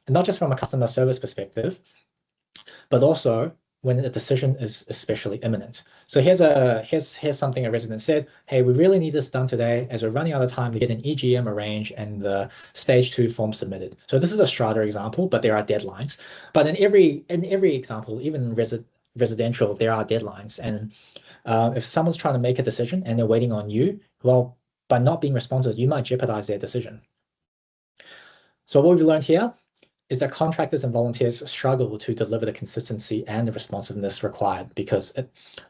S2: and not just from a customer service perspective, but also when a decision is especially imminent. So here's something a resident said, hey, we really need this done today as we're running out of time to get an EGM arranged and the stage 2 form submitted. So this is a strata example, but there are deadlines. But in every example, even residential, there are deadlines. And if someone's trying to make a decision and they're waiting on you, well, by not being responsive, you might jeopardize their decision. So what we've learned here is that contractors and volunteers struggle to deliver the consistency and the responsiveness required, because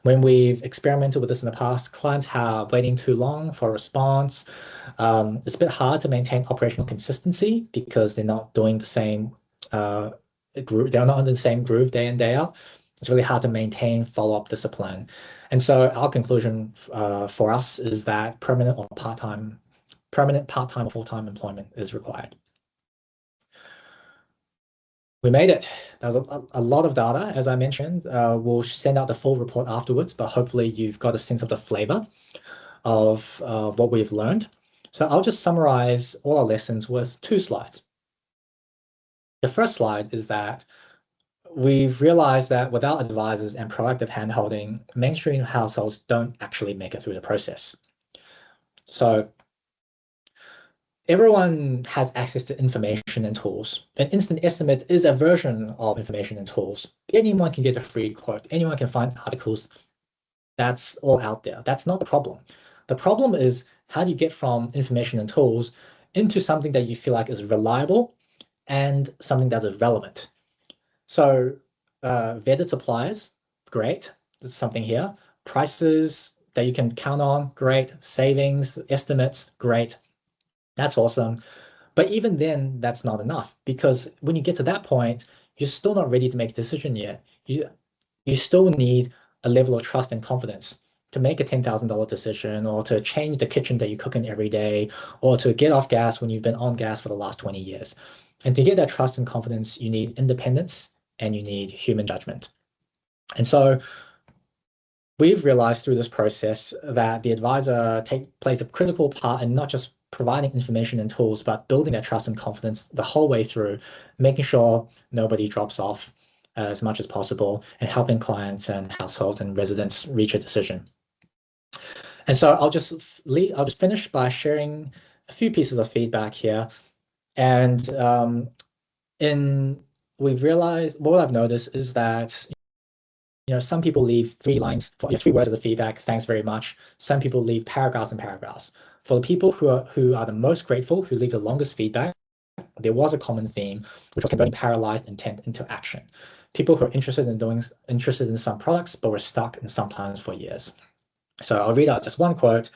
S2: when we've experimented with this in the past, clients are waiting too long for a response. It's a bit hard to maintain operational consistency because they're not doing the same they're not in the same groove day in, day out. It's really hard to maintain follow-up discipline. And so our conclusion for us is that permanent, part-time, or full-time employment is required. We made it. There's a lot of data, as I mentioned. We'll send out the full report afterwards, but hopefully you've got a sense of the flavor of what we've learned. So I'll just summarize all our lessons with 2 slides. The first slide is that we've realized that without advisors and proactive handholding, mainstream households don't actually make it through the process. So everyone has access to information and tools. An instant estimate is a version of information and tools. Anyone can get a free quote. Anyone can find articles. That's all out there. That's not the problem. The problem is, how do you get from information and tools into something that you feel like is reliable and something that is relevant? So vetted suppliers, great. There's something here. Prices that you can count on, great. Savings, estimates, great. That's awesome. But even then, that's not enough, because when you get to that point, you're still not ready to make a decision yet. You still need a level of trust and confidence to make a $10,000 decision, or to change the kitchen that you cook in every day, or to get off gas when you've been on gas for the last 20 years. And to get that trust and confidence, you need independence and you need human judgment. And so we've realized through this process that the advisor plays a critical part in not just providing information and tools, but building that trust and confidence the whole way through, making sure nobody drops off as much as possible, and helping clients and households and residents reach a decision. And so I'll just finish by sharing a few pieces of feedback here. And we've realized, what I've noticed is that some people leave 3 lines, 3 words of feedback, thanks very much. Some people leave paragraphs and paragraphs. For the people who are the most grateful, who leave the longest feedback, there was a common theme, which was converting paralyzed intent into action. People who are interested in some products, but were stuck in sometimes for years. So I'll read out just one quote.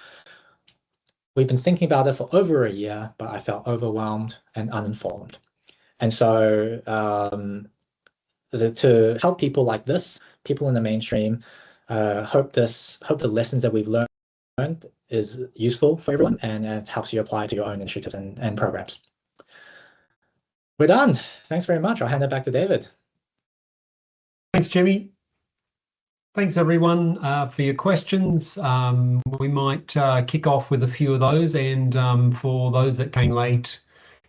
S2: We've been thinking about it for over a year, but I felt overwhelmed and uninformed. And so to help people like this, people in the mainstream, hope the lessons that we've learned is useful for everyone, and it helps you apply to your own initiatives and programs. We're done. Thanks very much. I'll hand it back to David.
S1: Thanks, Jimmy. Thanks, everyone, for your questions. We might kick off with a few of those, and for those that came late,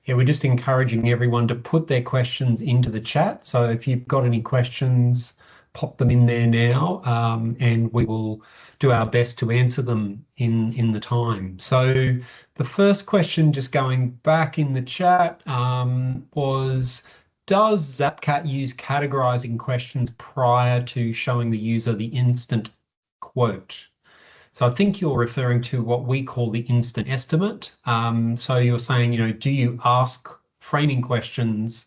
S1: we're just encouraging everyone to put their questions into the chat. So if you've got any questions, pop them in there now, and we will do our best to answer them in the time. So the first question, just going back in the chat, was, does ZapCat use categorizing questions prior to showing the user the instant quote? So I think you're referring to what we call the instant estimate. So you're saying, do you ask framing questions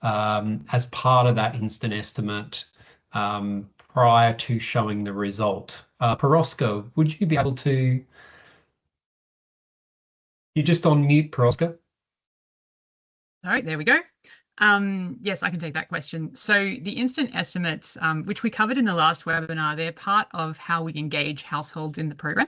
S1: as part of that instant estimate prior to showing the result? Paroska, would you be able to? You're just on mute, Paroska.
S3: All right, there we go. Yes, I can take that question. So the instant estimates, which we covered in the last webinar, they're part of how we engage households in the program.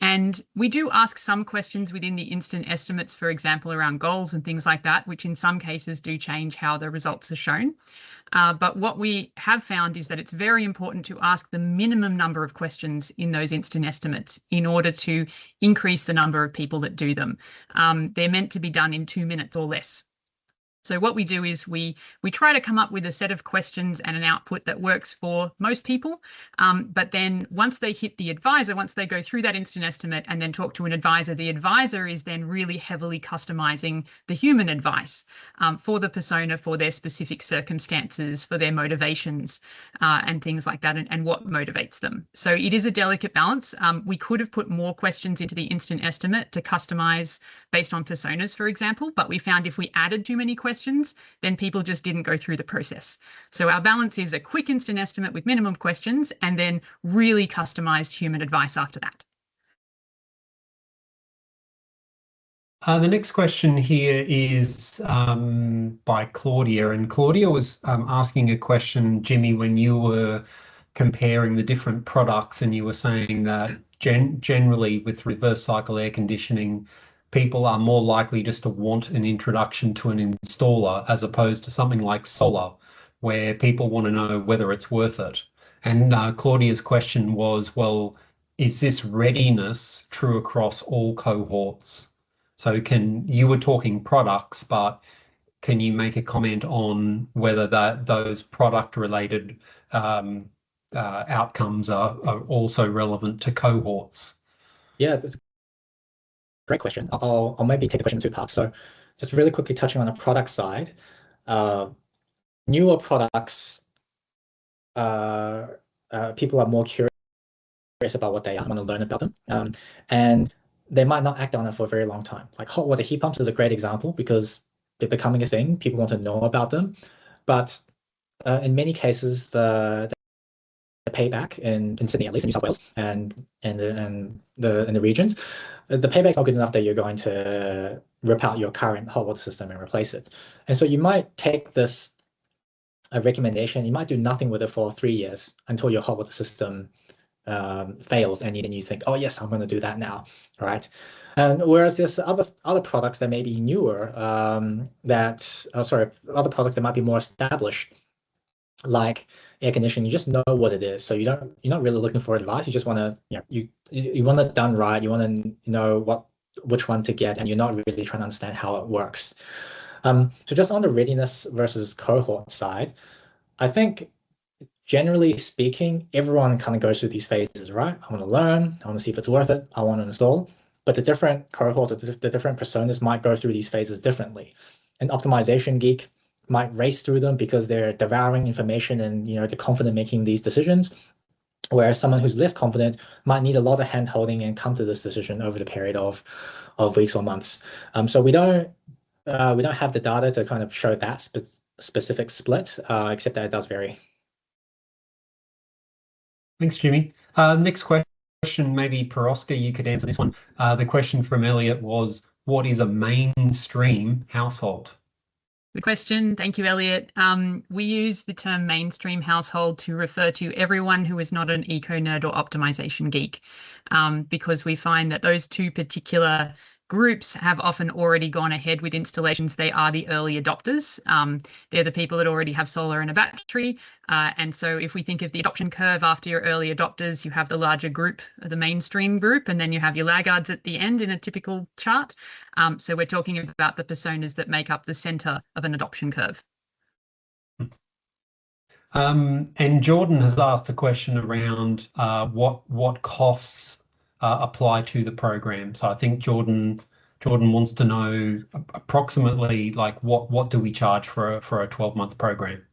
S3: And we do ask some questions within the instant estimates, for example, around goals and things like that, which in some cases do change how the results are shown. But what we have found is that it's very important to ask the minimum number of questions in those instant estimates in order to increase the number of people that do them. They're meant to be done in 2 minutes or less. So what we do is we try to come up with a set of questions and an output that works for most people. But then once they hit the advisor, once they go through that instant estimate and then talk to an advisor, the advisor is then really heavily customizing the human advice for the persona, for their specific circumstances, for their motivations and things like that, and what motivates them. So it is a delicate balance. We could have put more questions into the instant estimate to customize based on personas, for example, but we found if we added too many questions, then people just didn't go through the process. So our balance is a quick instant estimate with minimum questions and then really customized human advice after that.
S1: The next question here is by Claudia, and Claudia was asking a question, Jimmy, when you were comparing the different products and you were saying that generally with reverse cycle air conditioning, people are more likely just to want an introduction to an installer as opposed to something like solar, where people want to know whether it's worth it. And Claudia's question was, well, is this readiness true across all cohorts? So you were talking products, but can you make a comment on whether those product-related outcomes are also relevant to cohorts?
S2: Yeah, that's a great question. I'll maybe take the question in two parts. So just really quickly touching on the product side, newer products, people are more curious about what they are, want to learn about them, and they might not act on it for a very long time. Like hot water heat pumps is a great example because they're becoming a thing. People want to know about them, but in many cases, the payback in Sydney, at least in New South Wales, and in the regions, the payback's not good enough that you're going to rip out your current hot water system and replace it. And so you might take this recommendation, you might do nothing with it for 3 years until your hot water system fails, and then you think, oh yes, I'm going to do that now, right? And whereas there's other products that may be newer, other products that might be more established, like air conditioning. You just know what it is, so you're not really looking for advice. You just want to, you want it done right. You want to know which one to get, and you're not really trying to understand how it works. So just on the readiness versus cohort side, I think generally speaking, everyone kind of goes through these phases, right? I want to learn, I want to see if it's worth it, I want to install. But the different cohorts, the different personas might go through these phases differently. An optimization geek might race through them because they're devouring information and they're confident making these decisions, whereas someone who's less confident might need a lot of hand-holding and come to this decision over the period of weeks or months. So we don't have the data to kind of show that specific split, except that it does vary.
S1: Thanks, Jimmy. Next question, maybe Peroska, you could answer this one. The question from Elliot was, what is a mainstream household?
S3: Good question. Thank you, Elliot. We use the term mainstream household to refer to everyone who is not an eco-nerd or optimization geek, because we find that those two particular groups have often already gone ahead with installations. They are the early adopters. They're the people that already have solar and a battery. And so if we think of the adoption curve after your early adopters, you have the larger group, the mainstream group, and then you have your laggards at the end in a typical chart. So we're talking about the personas that make up the center of an adoption curve.
S1: And Jordan has asked a question around what costs apply to the program. So I think Jordan wants to know approximately like what do we charge for a 12-month program?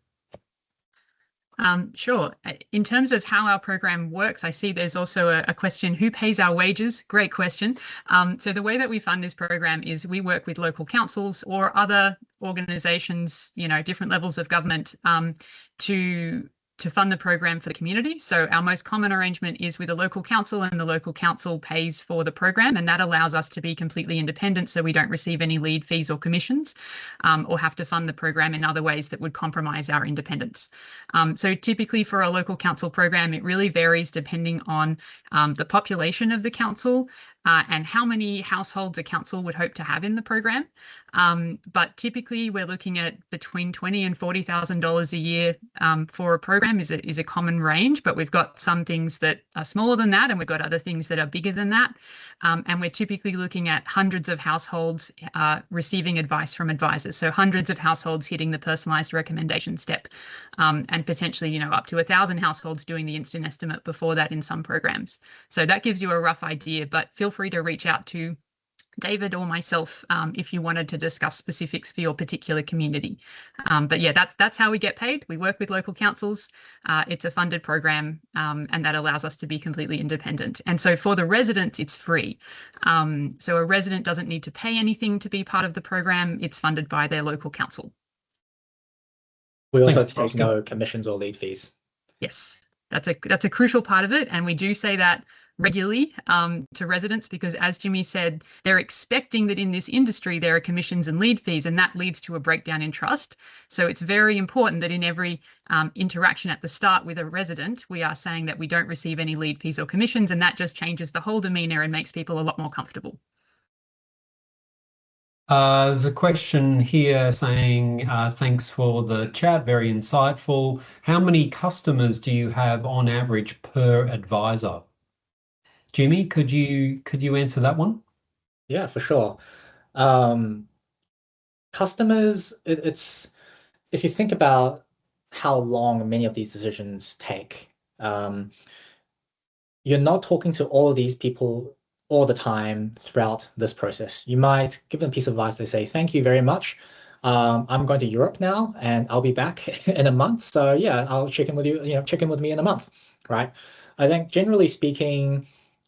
S3: Sure. In terms of how our program works, I see there's also a question, who pays our wages? Great question. So the way that we fund this program is we work with local councils or other organizations, different levels of government to fund the program for the community. So our most common arrangement is with a local council, and the local council pays for the program, and that allows us to be completely independent, so we don't receive any lead fees or commissions, or have to fund the program in other ways that would compromise our independence. So typically for a local council program, it really varies depending on the population of the council and how many households a council would hope to have in the program. But typically we're looking at between $20,000 and $40,000 a year for a program is a common range, but we've got some things that are smaller than that, and we've got other things that are bigger than that. And we're typically looking at hundreds of households receiving advice from advisors. So hundreds of households hitting the personalized recommendation step, and potentially, up to 1,000 households doing the instant estimate before that in some programs. So that gives you a rough idea, but feel free to reach out to David or myself if you wanted to discuss specifics for your particular community. But yeah, that's how we get paid. We work with local councils. It's a funded program, and that allows us to be completely independent. And so for the residents, it's free. So a resident doesn't need to pay anything to be part of the program. It's funded by their local council.
S2: We also take no commissions or lead fees.
S3: Yes, that's a crucial part of it, and we do say that regularly to residents, because as Jimmy said, they're expecting that in this industry there are commissions and lead fees, and that leads to a breakdown in trust. So it's very important that in every interaction at the start with a resident, we are saying that we don't receive any lead fees or commissions, and that just changes the whole demeanor and makes people a lot more comfortable.
S1: There's a question here saying, thanks for the chat, very insightful. How many customers do you have on average per advisor? Jimmy, could you answer that one?
S2: Yeah, for sure. Customers, it's if you think about how long many of these decisions take, you're not talking to all of these people all the time throughout this process. You might give them a piece of advice. They say, thank you very much. I'm going to Europe now and I'll be back in a month. So yeah, I'll check in with you, check in with me in a month, right? I think generally speaking,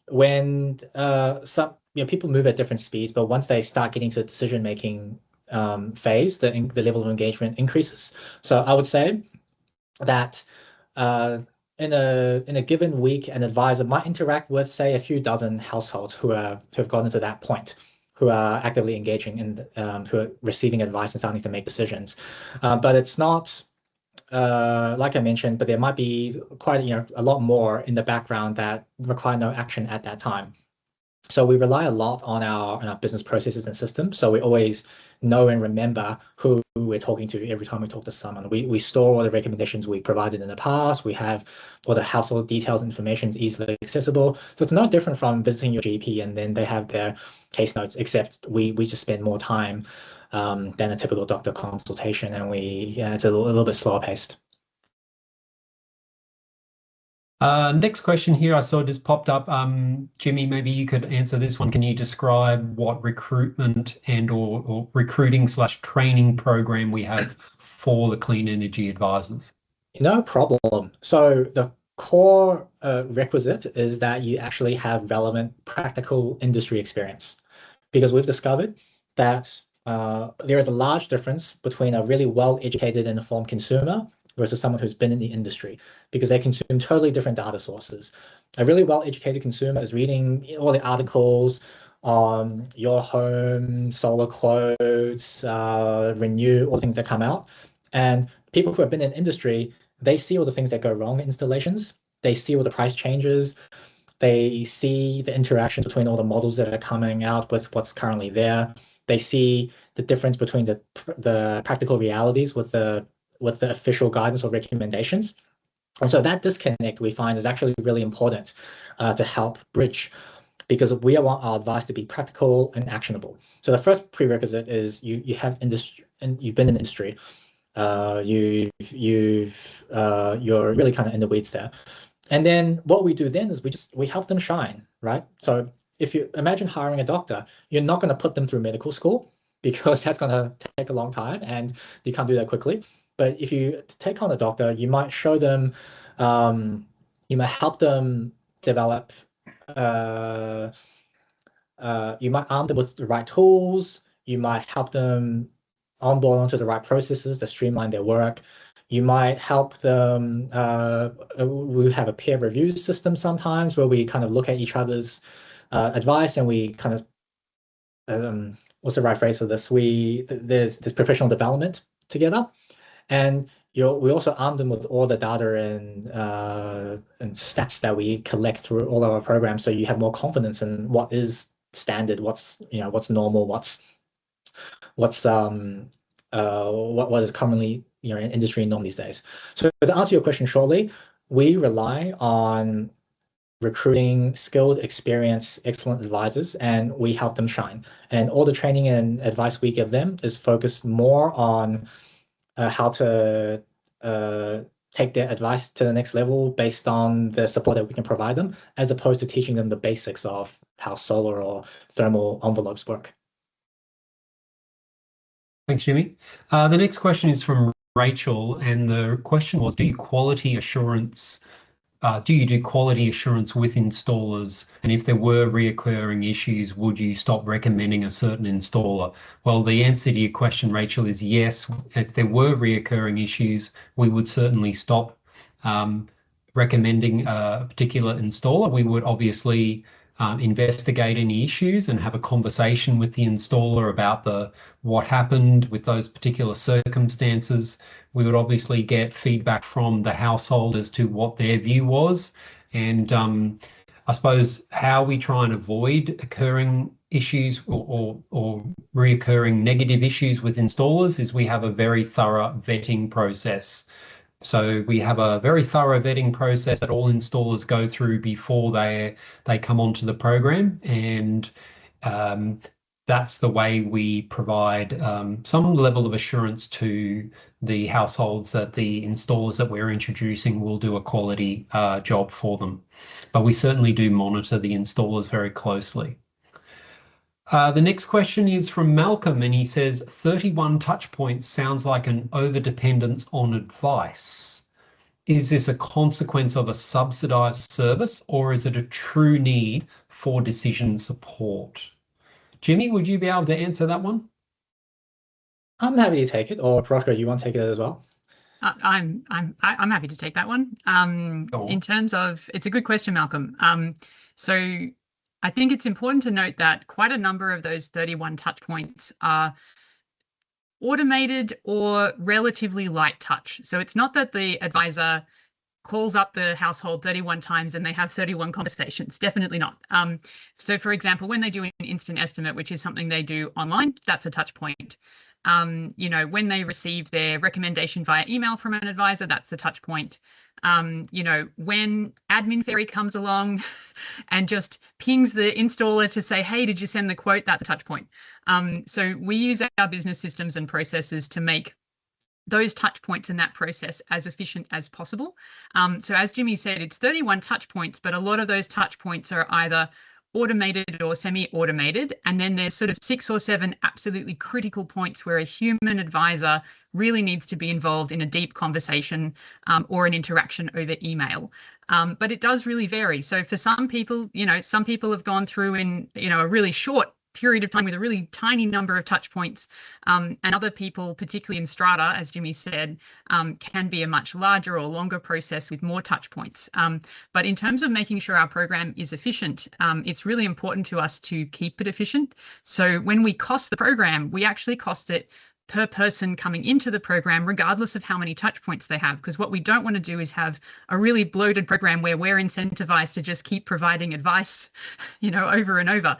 S2: when people move at different speeds, but once they start getting to the decision-making phase, the level of engagement increases. So I would say that in a given week, an advisor might interact with, say, a few dozen households who have gotten to that point, who are actively engaging and who are receiving advice and starting to make decisions. But it's not like I mentioned, but there might be quite a lot more in the background that require no action at that time. So we rely a lot on our business processes and systems. So we always know and remember who we're talking to every time we talk to someone. We store all the recommendations we provided in the past. We have all the household details and information is easily accessible. So it's no different from visiting your GP and then they have their case notes, except we just spend more time than a typical doctor consultation, and it's a little bit slower paced.
S1: Next question here I saw just popped up. Jimmy, maybe you could answer this one. Can you describe what recruitment and or recruiting/training program we have for the clean energy advisors?
S2: No problem. So the core requisite is that you actually have relevant practical industry experience, because we've discovered that there is a large difference between a really well-educated and informed consumer versus someone who's been in the industry, because they consume totally different data sources. A really well-educated consumer is reading all the articles on your home, solar quotes, renew, all the things that come out. And people who have been in industry, they see all the things that go wrong in installations. They see all the price changes. They see the interactions between all the models that are coming out with what's currently there. They see the difference between the practical realities with the official guidance or recommendations. And so that disconnect we find is actually really important to help bridge, because we want our advice to be practical and actionable. So the first prerequisite is you have industry and you've been in industry. You're really kind of in the weeds there. And then what we do then is we help them shine, right? So if you imagine hiring a doctor, you're not going to put them through medical school, because that's going to take a long time and you can't do that quickly. But if you take on a doctor, you might show them, you might help them develop, you might arm them with the right tools, you might help them onboard onto the right processes that streamline their work. You might help them, we have a peer review system sometimes where we kind of look at each other's advice and we kind of, what's the right phrase for this? There's professional development together. And we also arm them with all the data and stats that we collect through all of our programs, so you have more confidence in what is standard, what's normal, what's what's what is commonly in industry norm these days. So to answer your question shortly, we rely on recruiting skilled, experienced, excellent advisors, and we help them shine. And all the training and advice we give them is focused more on how to take their advice to the next level based on the support that we can provide them, as opposed to teaching them the basics of how solar or thermal envelopes work.
S1: Thanks, Jimmy. The next question is from Rachel, and the question was, do you do quality assurance with installers? And if there were reoccurring issues, would you stop recommending a certain installer? Well, the answer to your question, Rachel, is yes. If there were reoccurring issues, we would certainly stop recommending a particular installer. We would obviously investigate any issues and have a conversation with the installer about what happened with those particular circumstances. We would obviously get feedback from the household as to what their view was. And I suppose how we try and avoid occurring issues or reoccurring negative issues with installers is we have a very thorough vetting process. So we have a very thorough vetting process that all installers go through before they come onto the program, and that's the way we provide some level of assurance to the households that the installers that we're introducing will do a quality job for them. But we certainly do monitor the installers very closely. The next question is from Malcolm, and he says 31 touch points sounds like an overdependence on advice. Is this a consequence of a subsidized service, or is it a true need for decision support? Jimmy, would you be able to answer that one?
S2: I'm happy to take it, or Roscoe, you want to take it as well?
S3: I'm happy to take that one. In terms of, it's a good question, Malcolm. So I think it's important to note that quite a number of those 31 touch points are automated or relatively light touch. So it's not that the advisor calls up the household 31 times and they have 31 conversations. Definitely not. So for example, when they do an instant estimate, which is something they do online, that's a touch point. When they receive their recommendation via email from an advisor, that's a touch point. When Admin Fairy comes along and just pings the installer to say, hey, did you send the quote? That's a touch point. So we use our business systems and processes to make those touch points in that process as efficient as possible. So as Jimmy said, it's 31 touch points, but a lot of those touch points are either automated or semi-automated, and then there's sort of 6 or 7 absolutely critical points where a human advisor really needs to be involved in a deep conversation or an interaction over email. But it does really vary. So for some people, some people have gone through in a really short period of time with a really tiny number of touch points, and other people, particularly in strata, as Jimmy said, can be a much larger or longer process with more touch points. But in terms of making sure our program is efficient, it's really important to us to keep it efficient. So when we cost the program, we actually cost it per person coming into the program, regardless of how many touch points they have. Because what we don't want to do is have a really bloated program where we're incentivized to just keep providing advice, over and over.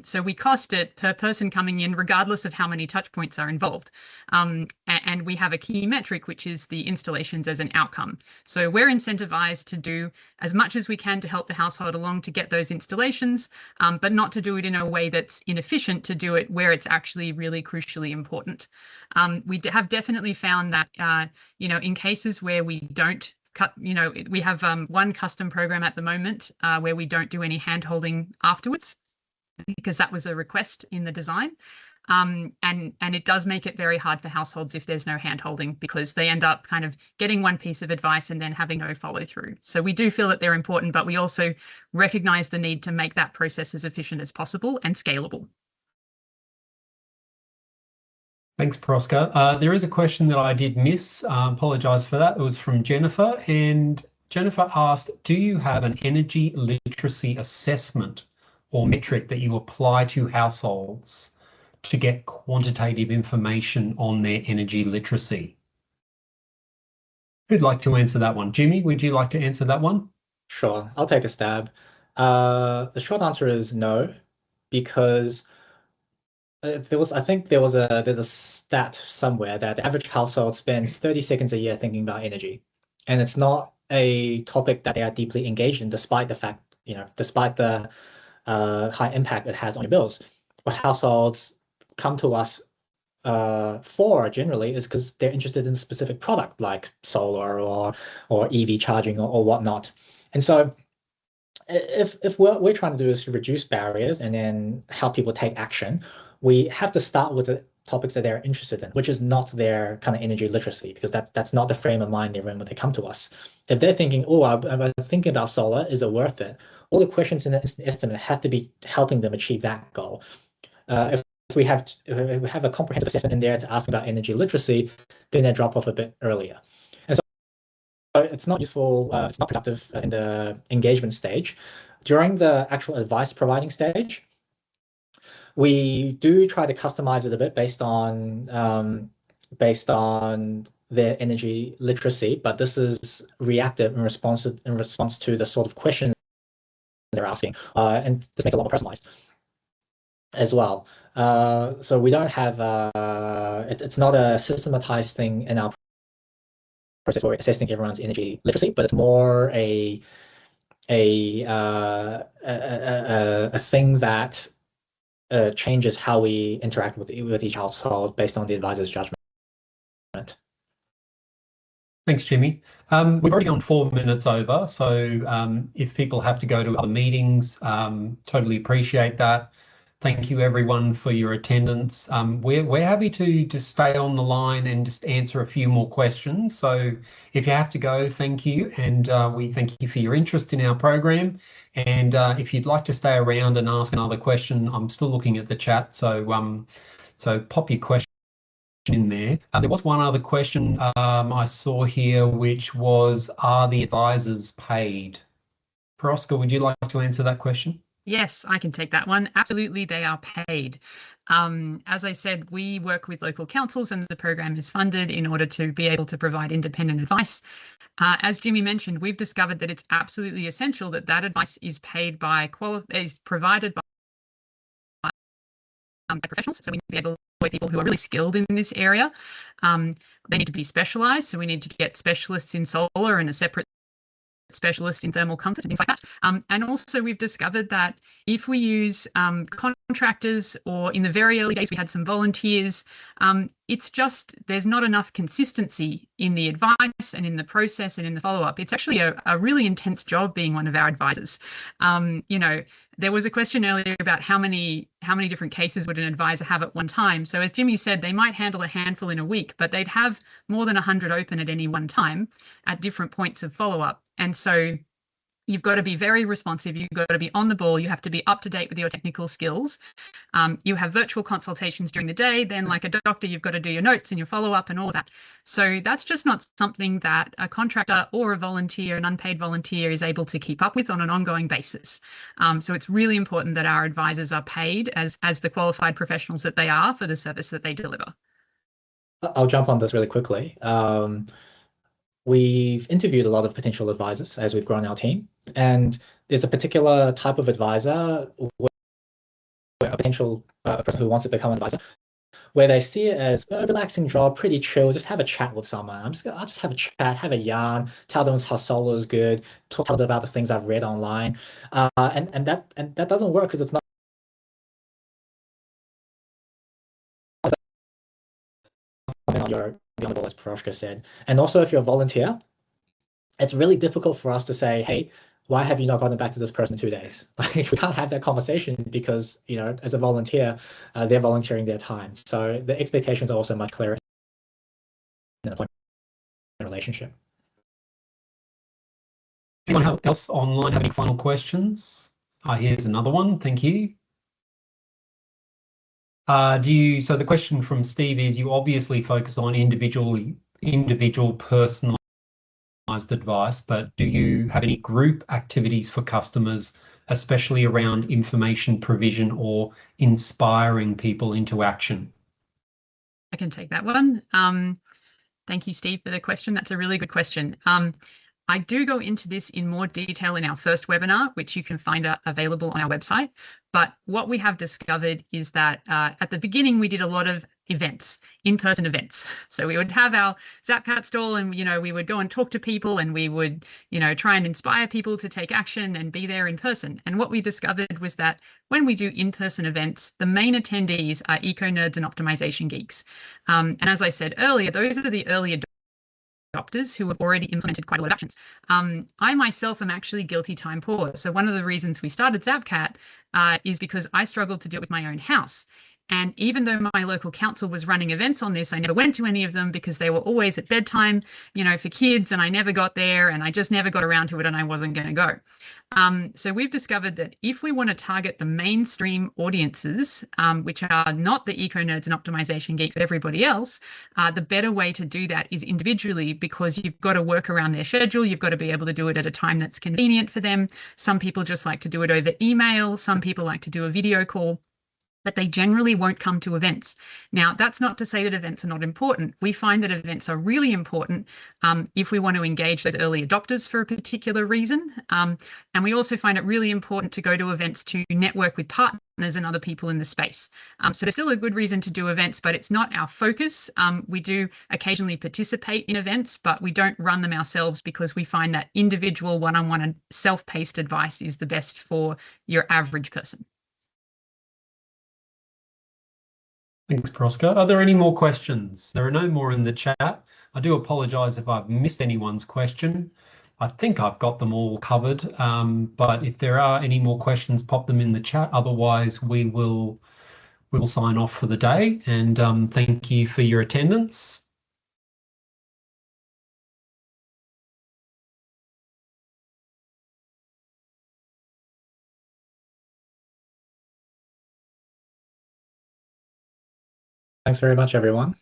S3: So we cost it per person coming in, regardless of how many touch points are involved. And we have a key metric, which is the installations as an outcome. So we're incentivized to do as much as we can to help the household along to get those installations, but not to do it in a way that's inefficient, to do it where it's actually really crucially important. We have definitely found that, in cases where we don't we have one custom program at the moment where we don't do any hand-holding afterwards, because that was a request in the design. And it does make it very hard for households if there's no hand-holding, because they end up kind of getting one piece of advice and then having no follow-through. So we do feel that they're important, but we also recognize the need to make that process as efficient as possible and scalable.
S1: Thanks, Prosca. There is a question that I did miss. Apologise for that. It was from Jennifer, and Jennifer asked, do you have an energy literacy assessment or metric that you apply to households to get quantitative information on their energy literacy? Who'd like to answer that one? Jimmy, would you like to answer that one?
S2: Sure, I'll take a stab. The short answer is no, because I think there's a stat somewhere that the average household spends 30 seconds a year thinking about energy, and it's not a topic that they are deeply engaged in, despite the fact, despite the high impact it has on your bills. What households come to us for generally is because they're interested in a specific product like solar or EV charging or whatnot. And so if what we're trying to do is to reduce barriers and then help people take action, we have to start with the topics that they're interested in, which is not their kind of energy literacy, because that's not the frame of mind they're in when they come to us. If they're thinking, oh, I'm thinking about solar, is it worth it? All the questions in the estimate have to be helping them achieve that goal. If we have a comprehensive assessment in there to ask about energy literacy, then they drop off a bit earlier. And so it's not useful, it's not productive in the engagement stage. During the actual advice providing stage, we do try to customize it a bit based on their energy literacy, but this is reactive in response to the sort of questions they're asking, and this makes it a lot more personalized as well. So we don't have it's not a systematized thing in our process where we're assessing everyone's energy literacy, but it's more a thing that changes how we interact with each household based on the advisor's judgment.
S1: Thanks, Jimmy. We've already gone 4 minutes over, so if people have to go to other meetings, totally appreciate that. Thank you, everyone, for your attendance. We're happy to just stay on the line and just answer a few more questions. So if you have to go, thank you. And we thank you for your interest in our program. And if you'd like to stay around and ask another question, I'm still looking at the chat. So, so pop your question in there. There was one other question I saw here, which was, are the advisors paid? Prosca, would you like to answer that question?
S3: Yes, I can take that one. Absolutely, they are paid. As I said, we work with local councils and the program is funded in order to be able to provide independent advice. As Jimmy mentioned, we've discovered that it's absolutely essential that that advice is paid by is provided by professionals. So we need to be able to employ people who are really skilled in this area. They need to be specialized. So we need to get specialists in solar and a separate specialist in thermal comfort and things like that. And also we've discovered that if we use contractors, or in the very early days we had some volunteers, it's just there's not enough consistency in the advice and in the process and in the follow-up. It's actually a really intense job being one of our advisors. There was a question earlier about how many different cases would an advisor have at one time. So as Jimmy said, they might handle a handful in a week, but they'd have more than 100 open at any one time at different points of follow-up. And so you've got to be very responsive. You've got to be on the ball. You have to be up to date with your technical skills. You have virtual consultations during the day. Then like a doctor, you've got to do your notes and your follow-up and all of that. So that's just not something that a contractor or a volunteer, an unpaid volunteer, is able to keep up with on an ongoing basis. So it's really important that our advisors are paid as the qualified professionals that they are for the service that they deliver.
S2: I'll jump on this really quickly. We've interviewed a lot of potential advisors as we've grown our team, and there's a particular type of advisor, a potential person who wants to become an advisor, where they see it as a relaxing job, pretty chill, just have a chat with someone. I'll just have a chat, have a yarn, tell them how solar is good, talk about the things I've read online, and that doesn't work because it's not on your ball, as Paroshka said. And also, if you're a volunteer, it's really difficult for us to say, hey, why have you not gotten back to this person in 2 days? Like, we can't have that conversation because, as a volunteer, they're volunteering their time. So the expectations are also much clearer in an employment relationship.
S1: Anyone else online have any final questions? Here's another one. Thank you. So the question from Steve is, you obviously focus on individual personalized advice, but do you have any group activities for customers, especially around information provision or inspiring people into action?
S3: I can take that one. Thank you, Steve, for the question. That's a really good question. I do go into this in more detail in our first webinar, which you can find available on our website. But what we have discovered is that at the beginning, we did a lot of events, in-person events. So we would have our ZapCat stall and, we would go and talk to people and we would, try and inspire people to take action and be there in person. And what we discovered was that when we do in-person events, the main attendees are eco-nerds and optimization geeks. And as I said earlier, those are the early adopters who have already implemented quite a lot of actions. I myself am actually guilty time poor. So one of the reasons we started ZapCat is because I struggled to do it with my own house. And even though my local council was running events on this, I never went to any of them because they were always at bedtime, for kids, and I never got there and I just never got around to it and I wasn't going to go. So we've discovered that if we want to target the mainstream audiences, which are not the eco-nerds and optimization geeks, everybody else, the better way to do that is individually, because you've got to work around their schedule. You've got to be able to do it at a time that's convenient for them. Some people just like to do it over email. Some people like to do a video call, but they generally won't come to events. Now, that's not to say that events are not important. We find that events are really important if we want to engage those early adopters for a particular reason. And we also find it really important to go to events to network with partners and other people in the space. So there's still a good reason to do events, but it's not our focus. We do occasionally participate in events, but we don't run them ourselves because we find that individual one-on-one and self-paced advice is the best for your average person.
S1: Thanks, Prosca. Are there any more questions? There are no more in the chat. I do apologise if I've missed anyone's question. I think I've got them all covered, but if there are any more questions, pop them in the chat. Otherwise, we'll sign off for the day, and thank you for your attendance.
S2: Thanks very much, everyone.